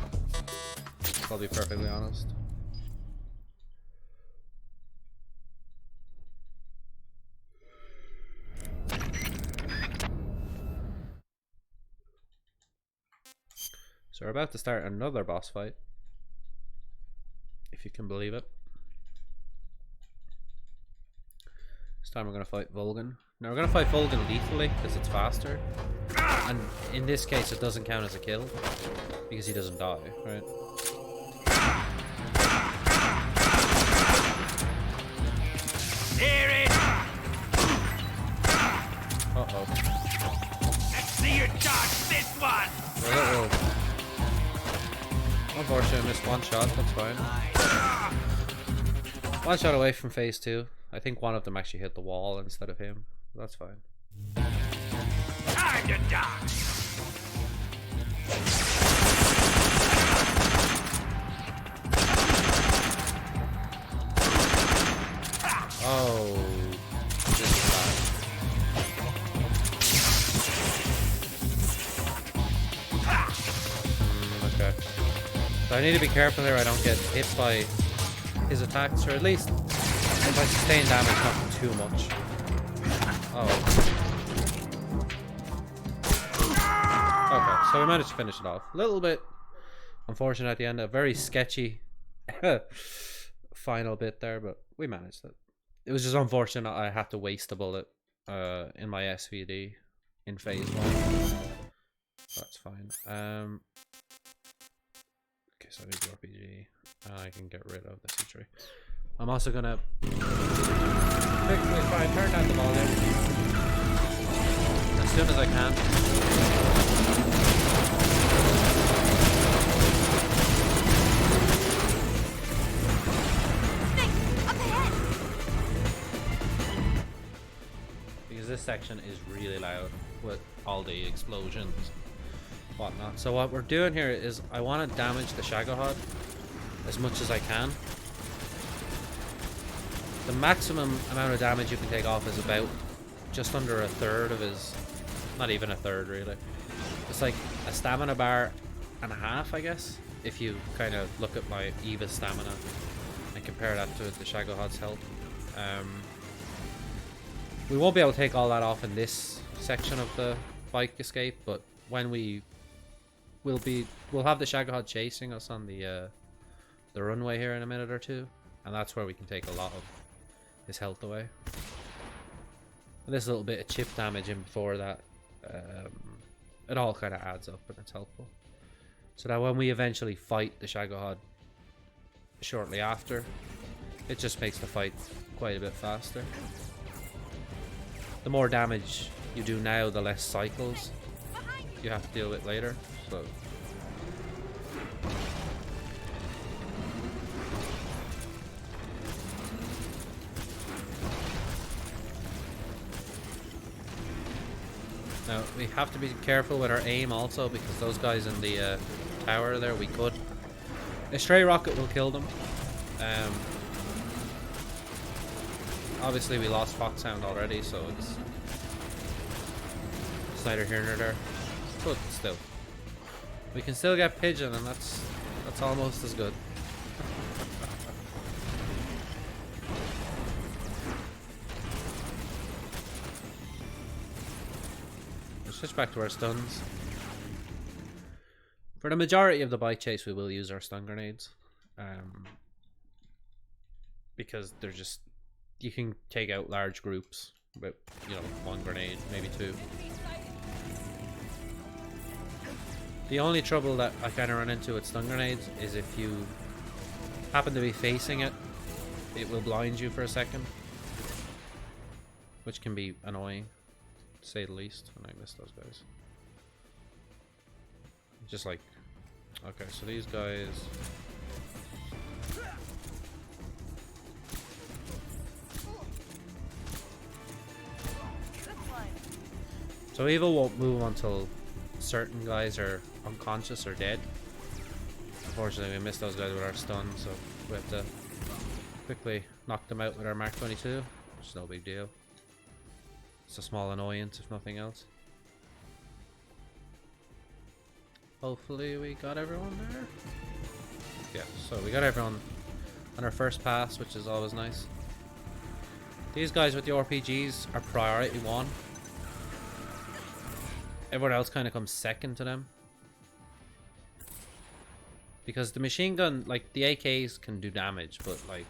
I'll be perfectly honest. So we're about to start another boss fight, if you can believe it. This time we're going to fight Vulcan. Now we're going to fight Vulcan lethally because it's faster, and in this case it doesn't count as a kill because he doesn't die, right? Hear it! Unfortunately, I missed one shot. That's fine. One shot away from phase 2. I think one of them actually hit the wall instead of him. That's fine. Time to die! Oh, this is bad. Okay. So I need to be careful here I don't get hit by his attacks, or at least if I sustain damage, not too much. Oh. Okay, so we managed to finish it off. A little bit unfortunate at the end, a very sketchy final bit there, but we managed it. It was just unfortunate I had to waste a bullet in my SVD in phase 1. That's fine. Okay, so I need the RPG, and I can get rid of the C3. I'm also gonna quickly try and turn down the volume as soon as I can. Because this section is really loud with all the explosions, whatnot. So what we're doing here is I want to damage the Shagohod as much as I can. The maximum amount of damage you can take off is about just under a third of his, not even a third really. It's like a stamina bar and a half, I guess, if you kind of look at my Eva's stamina and compare that to the Shagohod's health. We won't be able to take all that off in this section of the bike escape, but when we'll have the Shagohod chasing us on the runway here in a minute or two, and that's where we can take a lot of his health away. And this little bit of chip damage in before that, it all kind of adds up and it's helpful. So that when we eventually fight the Shagohod shortly after, it just makes the fight quite a bit faster. The more damage you do now, the less cycles you have to deal with later. So now we have to be careful with our aim also, because those guys in the tower there, a stray rocket will kill them. Obviously we lost Foxhound already, so it's neither here nor there. But still, we can still get Pigeon, and that's almost as good. Let's switch back to our stuns. For the majority of the bike chase, we will use our stun grenades, because they're just, you can take out large groups with, you know, one grenade, maybe two. The only trouble that I kind of run into with stun grenades is if you happen to be facing it, it will blind you for a second, which can be annoying, to say the least. And I miss those guys. Just like, okay, so these guys. So Eva won't move until certain guys are unconscious or dead. Unfortunately, we missed those guys with our stun, so we have to quickly knock them out with our Mark 22. Which is no big deal. It's a small annoyance, if nothing else. Hopefully we got everyone there. Yeah, so we got everyone on our first pass, which is always nice. These guys with the RPGs are priority 1. Everyone else kind of comes second to them. Because the machine gun, like the AKs can do damage, but like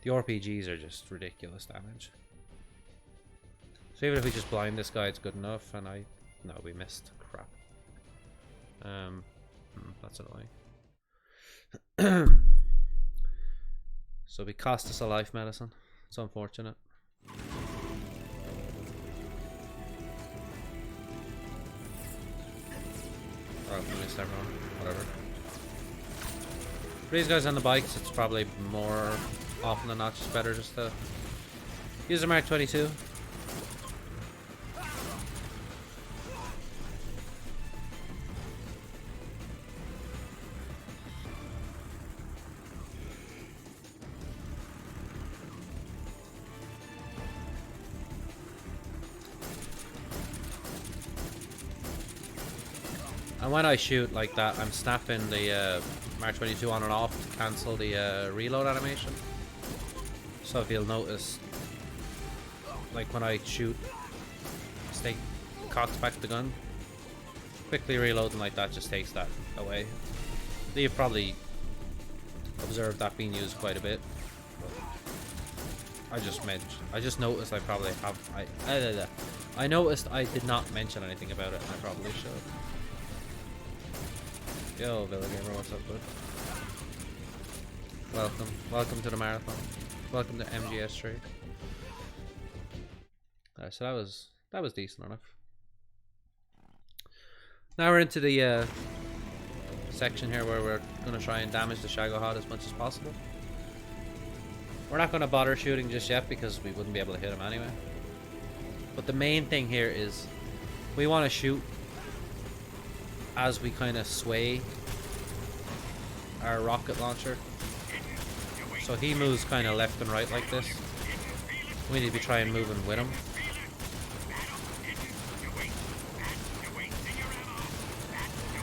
the RPGs are just ridiculous damage. So even if we just blind this guy, it's good enough. And no, we missed. Crap. That's annoying. So we cost us a life medicine. It's unfortunate. Oh, we missed everyone. Whatever. For these guys on the bikes, it's probably more often than not just better just to use a Mark 22. And when I shoot like that, I'm snapping the Mark 22 on and off to cancel the reload animation. So if you'll notice, like when I shoot, stay cocked back the gun, quickly reloading like that just takes that away. You've probably observed that being used quite a bit. I just noticed I probably have. I noticed I did not mention anything about it, and I probably should. Yo, Villa Gamer, what's up, bud? Welcome to the marathon. Welcome to MGS Street. So that was decent enough. Now we're into the section here where we're gonna try and damage the Shagohod as much as possible. We're not gonna bother shooting just yet because we wouldn't be able to hit him anyway. But the main thing here is we want to shoot as we kind of sway our rocket launcher. So he moves kind of left and right like this. We need to be trying moving with him.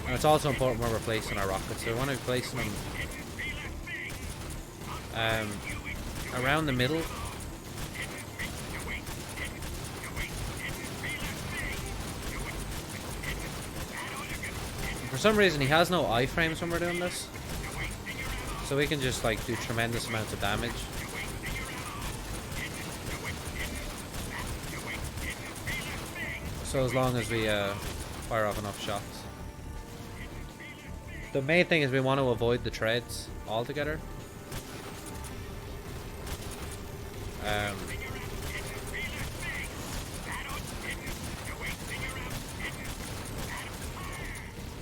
And it's also important when we're placing our rockets. So we want to be placing them around the middle. For some reason he has no iframes when we're doing this, so we can just like do tremendous amounts of damage. So as long as we fire off enough shots. The main thing is we want to avoid the treads altogether.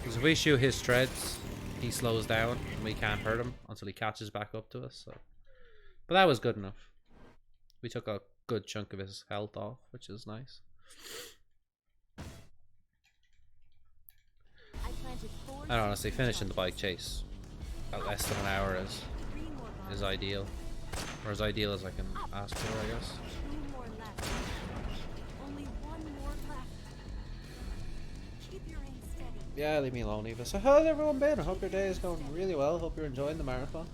Because if we shoot his treads, he slows down and we can't hurt him until he catches back up to us. So, but that was good enough. We took a good chunk of his health off, which is nice. And honestly, finishing the bike chase at less than an hour is ideal, or as ideal as I can ask for, I guess. Yeah, leave me alone, Eva. So how's everyone been? I hope your day is going really well. Hope you're enjoying the marathon.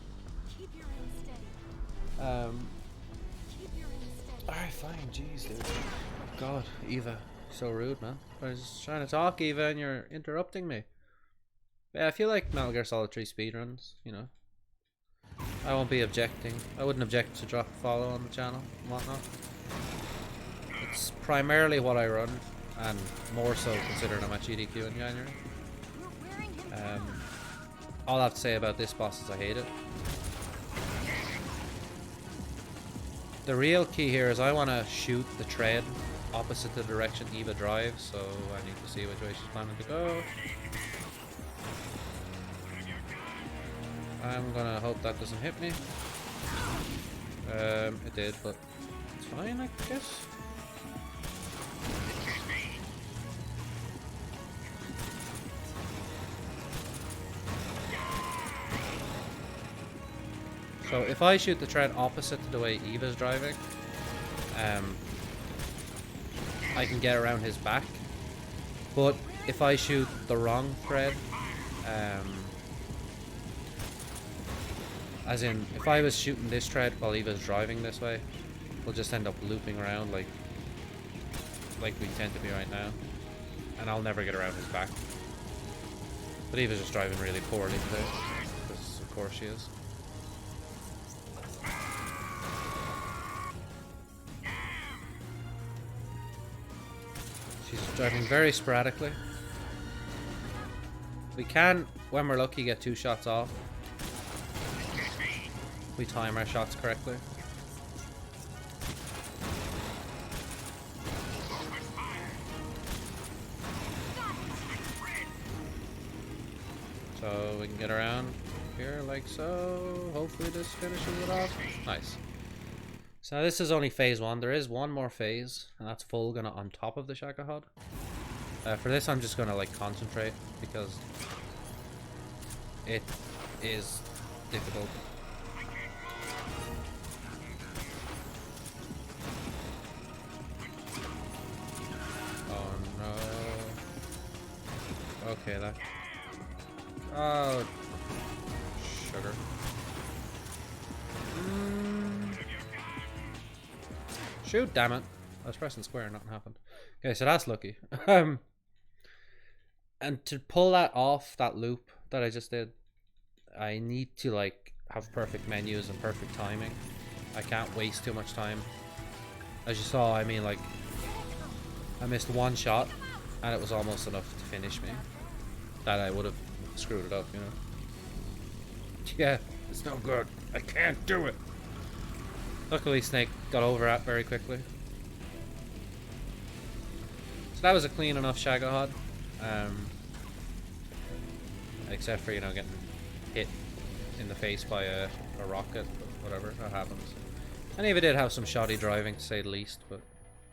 Alright, fine. Jeez, dude. God, Eva. So rude, man. I was trying to talk, Eva, and you're interrupting me. Yeah, I feel like Metal Gear Solid 3 speedruns, you know. I won't be objecting. I wouldn't object to drop a follow on the channel and whatnot. It's primarily what I run, and more so considering I'm at GDQ in January. All I have to say about this boss is I hate it. The real key here is I want to shoot the tread opposite the direction Eva drives, so I need to see which way she's planning to go. I'm gonna hope that doesn't hit me. It did, but it's fine, I guess. So if I shoot the tread opposite to the way Eva's driving, I can get around his back. But if I shoot the wrong thread, as in, if I was shooting this tread while Eva's driving this way, we'll just end up looping around like we tend to be right now, and I'll never get around his back. But Eva's just driving really poorly today, because of course she is. She's driving very sporadically. We can, when we're lucky, get 2 shots off. We time our shots correctly. So we can get around. here like so. Hopefully this finishes it off. Nice. So this is only phase 1. There is one more phase, and that's full gonna on top of the Shakahod. For this I'm just gonna like concentrate because it is difficult. Oh no. Okay, that. Oh, sugar. Shoot, damn it. I was pressing square, nothing happened. Okay, so that's lucky. And to pull that off, that loop that I just did, I need to like have perfect menus and perfect timing. I can't waste too much time. As you saw, I mean, like, I missed one shot and it was almost enough to finish me. That I would have screwed it up, you know. Yeah, it's no good. I can't do it. Luckily, Snake got over that very quickly. So that was a clean enough Shagahod. Except for, you know, getting hit in the face by a rocket, but whatever, that happens. And Eva did have some shoddy driving, to say the least, but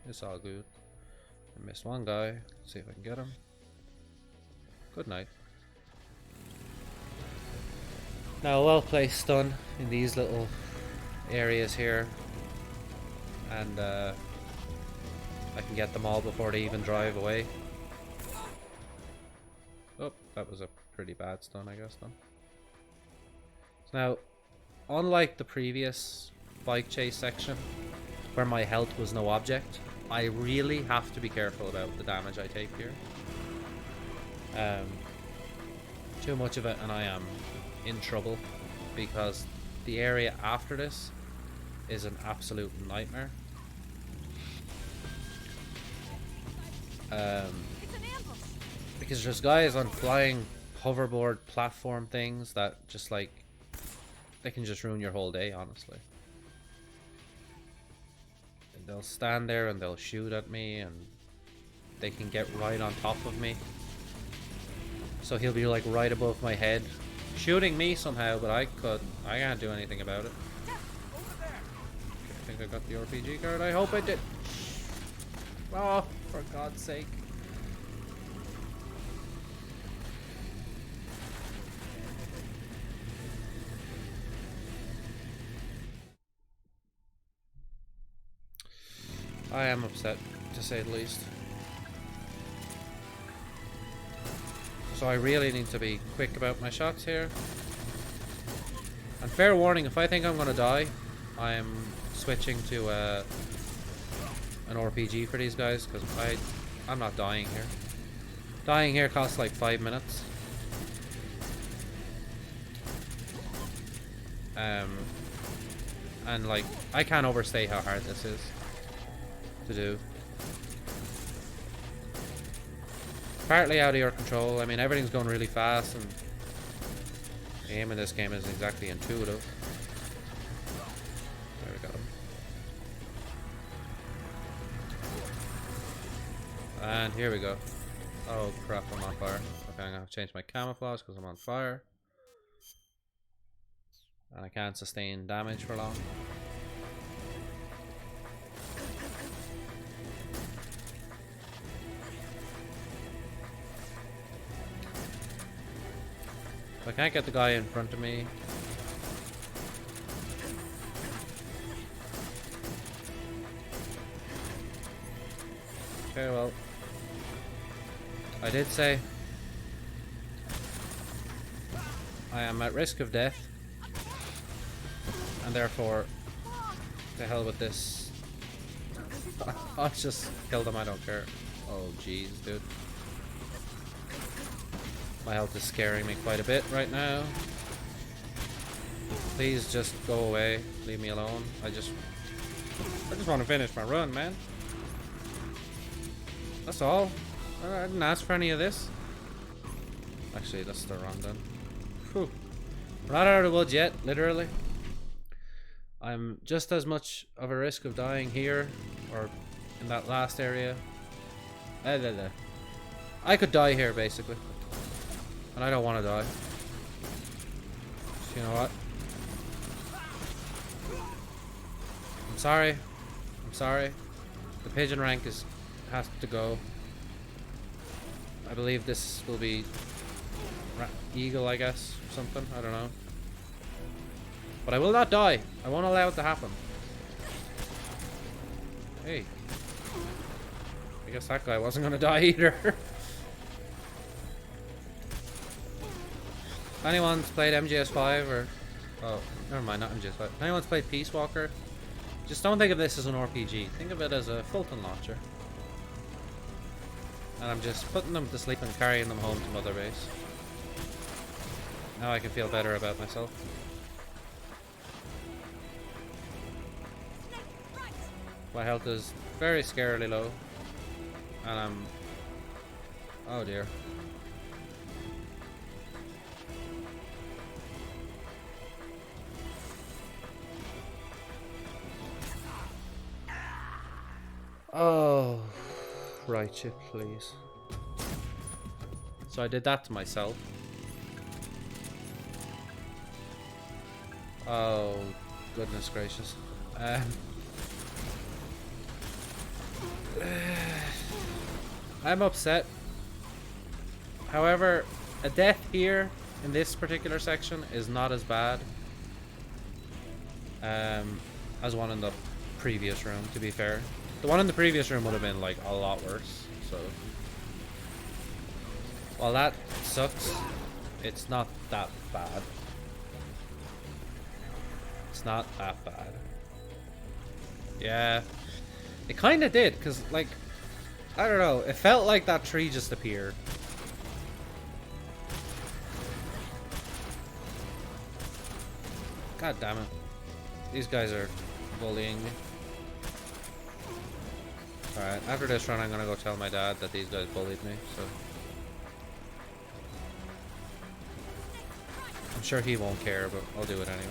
it's all good. I missed one guy. Let's see if I can get him. Good night. Now, a well-placed stun in these little areas here, and I can get them all before they even drive away. Oh, that was a pretty bad stun, I guess, then. So now, unlike the previous bike chase section, where my health was no object, I really have to be careful about the damage I take here. Too much of it and I am in trouble, because the area after this is an absolute nightmare. Because there's guys on flying hoverboard platform things that just like, they can just ruin your whole day, honestly. And they'll stand there and they'll shoot at me, and they can get right on top of me. So he'll be like right above my head, shooting me somehow, but I can't do anything about it. I think I got the RPG card. I hope I did. Oh, for God's sake. I am upset, to say the least. So I really need to be quick about my shots here. And fair warning, if I think I'm gonna die, I'm switching to an RPG for these guys, because I'm not dying here. Dying here costs like 5 minutes. And like, I can't overstate how hard this is to do. Partly out of your control. I mean, everything's going really fast, and the aim in this game isn't exactly intuitive. There we go. And here we go. Oh crap, I'm on fire. Okay, I'm gonna have to change my camouflage because I'm on fire. And I can't sustain damage for long. I can't get the guy in front of me. Okay, well, I did say I am at risk of death, and therefore, the hell with this. I'll just kill them, I don't care. Oh jeez, dude. My health is scaring me quite a bit right now. Please just go away. Leave me alone. I just want to finish my run, man. That's all. I didn't ask for any of this. Actually, that's the wrong gun. Whew. We're not out of the woods yet, literally. I'm just as much of a risk of dying here, or in that last area. I could die here, basically. And I don't want to die. You know what? I'm sorry. I'm sorry. The pigeon rank has to go. I believe this will be eagle, I guess, or something. I don't know. But I will not die. I won't allow it to happen. Hey. I guess that guy wasn't gonna die either. If anyone's played MGS5 or... Oh, never mind, not MGS5. If anyone's played Peace Walker, just don't think of this as an RPG. Think of it as a Fulton launcher. And I'm just putting them to sleep and carrying them home to Mother Base. Now I can feel better about myself. My health is very scarily low. And I'm... Oh dear. Oh, Raichu, please. So I did that to myself. Oh, goodness gracious. I'm upset. However, a death here in this particular section is not as bad as one in the previous room, to be fair. The one in the previous room would have been like a lot worse, so while that sucks, it's not that bad. It's not that bad. Yeah, it kind of did, because like, I don't know, it felt like that tree just appeared. God damn it. These guys are bullying me. Alright, after this run I'm gonna go tell my dad that these guys bullied me, so... I'm sure he won't care, but I'll do it anyway.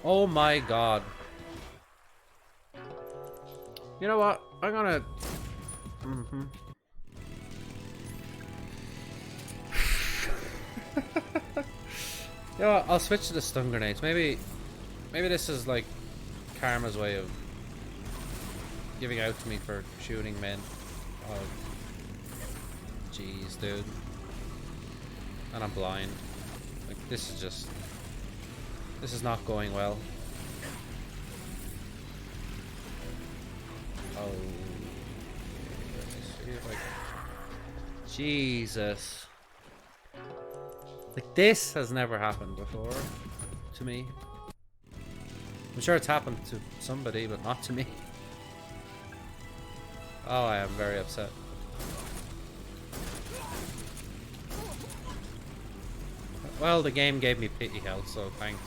Oh my god. You know what? I'm gonna... You know what? I'll switch to the stun grenades. Maybe this is like karma's way of giving out to me for shooting men. Oh, jeez, dude. And I'm blind. Like, this is not going well. Oh, let me see if I can... Jesus. Like, this has never happened before to me. I'm sure it's happened to somebody, but not to me. Oh, I am very upset. Well, the game gave me pity health, so thanks,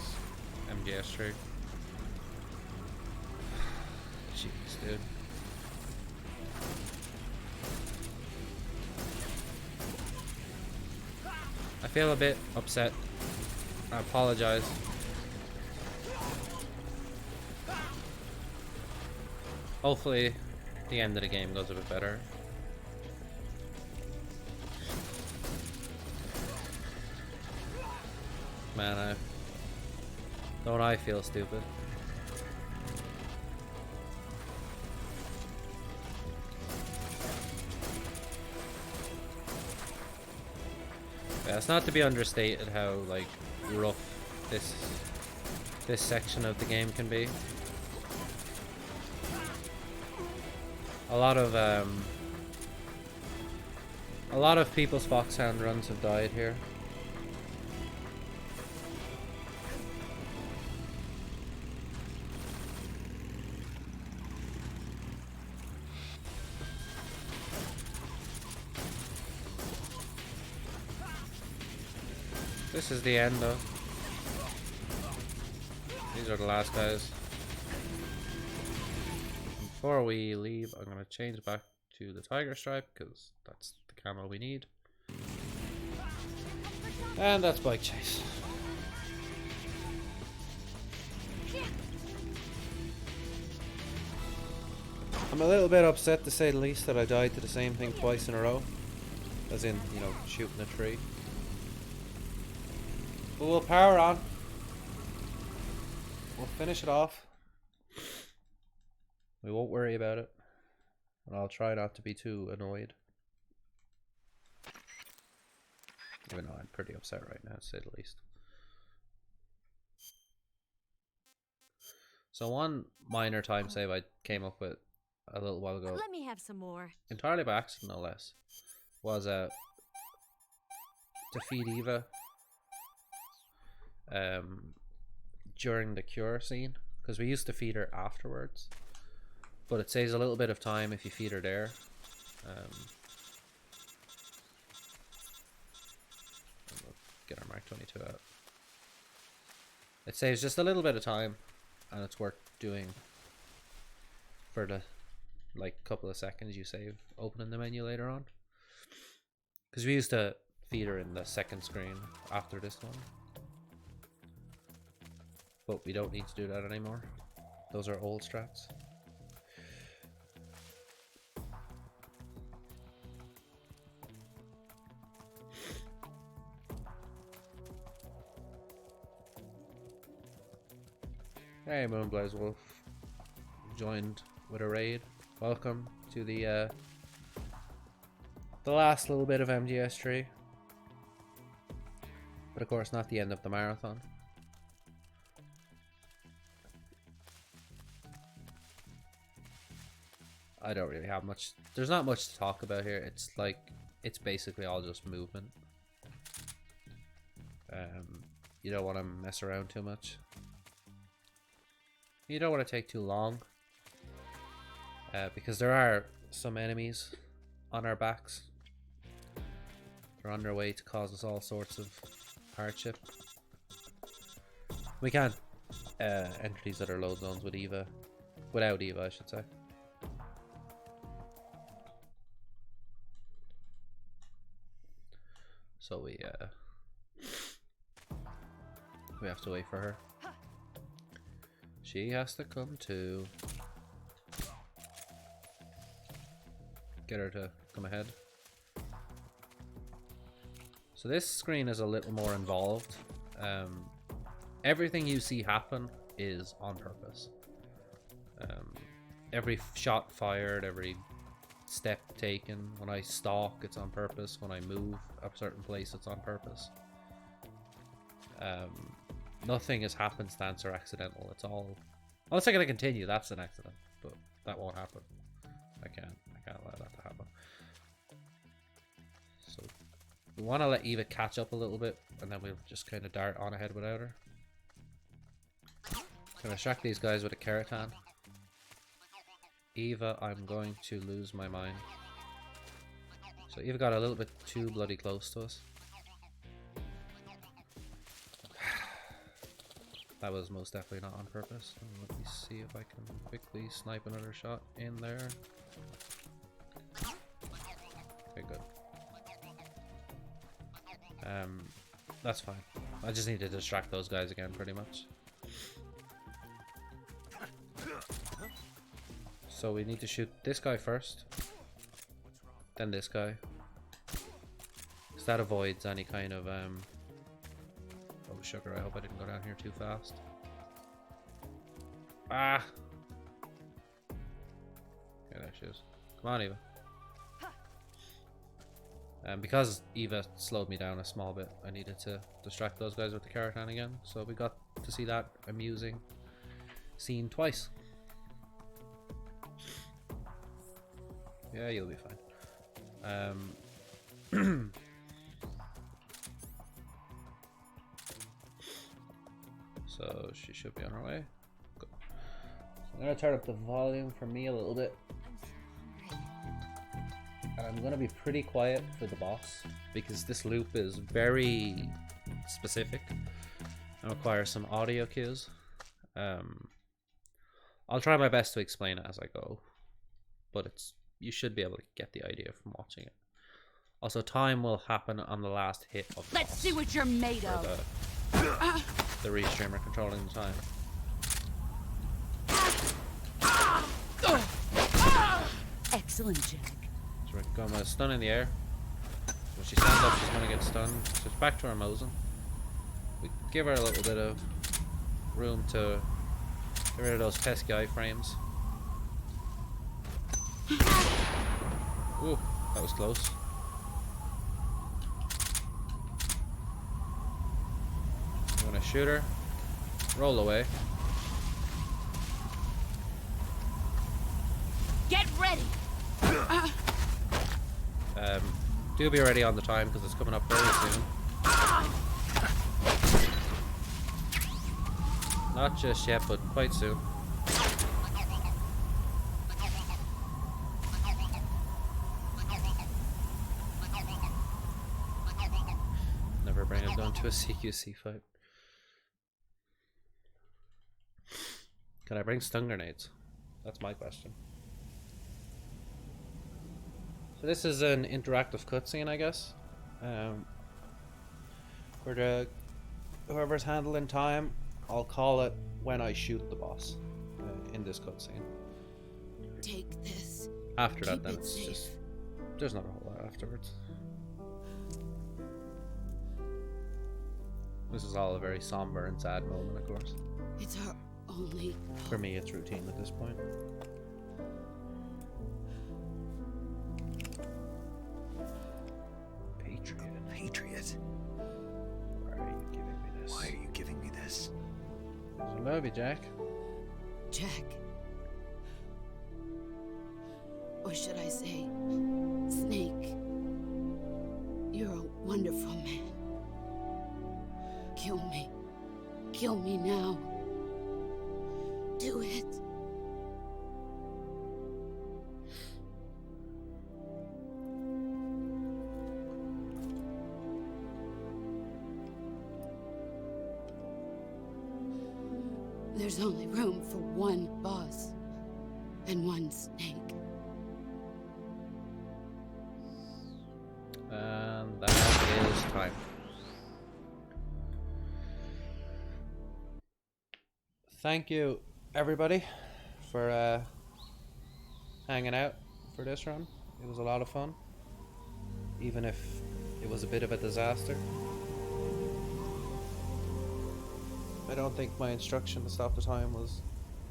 MGS3. Jeez, dude. I feel a bit upset. I apologize. Hopefully, the end of the game goes a bit better. Man, don't I feel stupid? Yeah, it's not to be understated how like rough this section of the game can be. A lot of people's Foxhound runs have died here. This is the end though. These are the last guys. Before we leave, I'm gonna change back to the tiger stripe because that's the camo we need. And that's bike chase. I'm a little bit upset to say the least that I died to the same thing twice in a row. As in, you know, shooting a tree. But we'll power on. We'll finish it off. We won't worry about it. And I'll try not to be too annoyed. Even though I'm pretty upset right now, to say the least. So one minor time save I came up with a little while ago, Let me have some more. entirely by accident no less, was to feed Eva during the cure scene, because we used to feed her afterwards, but it saves a little bit of time if you feed her there. We'll get our Mark 22 out. It saves just a little bit of time, and it's worth doing for the like couple of seconds you save opening the menu later on, because we used to feed her in the second screen after this one, but we don't need to do that anymore. Those are old strats. Hey, Moonblaze Wolf joined with a raid. Welcome to the last little bit of MGS tree, but of course not the end of the marathon. I don't really have much. There's not much to talk about here. It's like, it's basically all just movement. You don't want to mess around too much. You don't want to take too long, because there are some enemies on our backs. They're on their way to cause us all sorts of hardship. We can't enter these other load zones with Eva, without Eva, I should say. So we have to wait for her. She has to come too. Get her to come ahead. So this screen is a little more involved. Everything you see happen is on purpose. Every shot fired, every step taken, when I stalk, it's on purpose. When I move a certain place, it's on purpose. Nothing is happenstance or accidental. It's all, unless I'm gonna continue, that's an accident, but that won't happen. I can't allow that to happen. So we want to let Eva catch up a little bit, and then we'll just kind of dart on ahead without her. Gonna distract these guys with a Keratan. Eva, I'm going to lose my mind. So Eva got a little bit too bloody close to us. That was most definitely not on purpose. Let me see if I can quickly snipe another shot in there. Okay, good. That's fine. I just need to distract those guys again, pretty much. So we need to shoot this guy first, then this guy. So that avoids any kind of oh sugar, I hope I didn't go down here too fast. Ah! Yeah, there she is. Come on, Eva. Because Eva slowed me down a small bit, I needed to distract those guys with the Keratan again. So we got to see that amusing scene twice. Yeah, you'll be fine. So she should be on her way. Good. So I'm gonna turn up the volume for me a little bit. And I'm gonna be pretty quiet for the boss, because this loop is very specific and requires some audio cues. I'll try my best to explain it as I go, but you should be able to get the idea from watching it. Also, time will happen on the last hit of the Let's boss, see what you're made of. the restreamer controlling the time. Excellent, Jack. So we're going with a stun in the air. When she stands up, she's going to get stunned. So it's back to our Mosin. We give her a little bit of room to get rid of those pesky iframes. Ooh, that was close. I'm going to shoot her. Roll away. Get ready. Do be ready on the time because it's coming up very soon. Not just yet, but quite soon. Never bring it down to a CQC fight. Can I bring stun grenades? That's my question. So this is an interactive cutscene, I guess. For the whoever's handling time, I'll call it when I shoot the boss in this cutscene. Take this. After that, Keep then it it's safe. just there's not a whole lot afterwards. This is all a very somber and sad moment, of course. It's our only. For me, it's routine at this point. Patriot. Why are you giving me this? Why are you giving me this? I love you, Jack. Jack. Or should I say, Snake? You're a wonderful man. Kill me. Kill me now. Do it. There's only room for one boss and one snake. And that is time. Thank you, everybody, for hanging out for this run. It was a lot of fun, even if it was a bit of a disaster. I don't think my instruction to stop the time was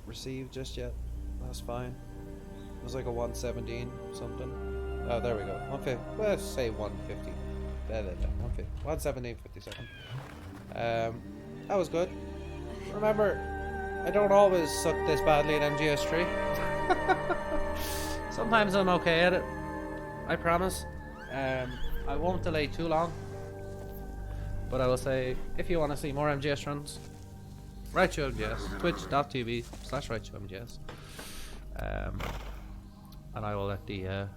received just yet. That's fine. It was like a 117 something. Oh, there we go. Okay, let's say 150. 117.57. That was good. Remember, I don't always suck this badly at MGS3. Sometimes I'm okay at it. I promise. I won't delay too long. But I will say, if you want to see more MGS runs, RaichuMGS, twitch.tv/RaichuMGS. And I will let the I'll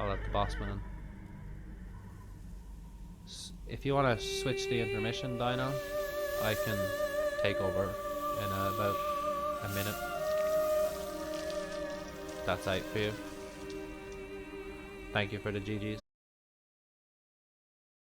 let the bossman. If you want to switch the intermission, Dino, I can take over in about a minute. That's out for you. Thank you for the GGs.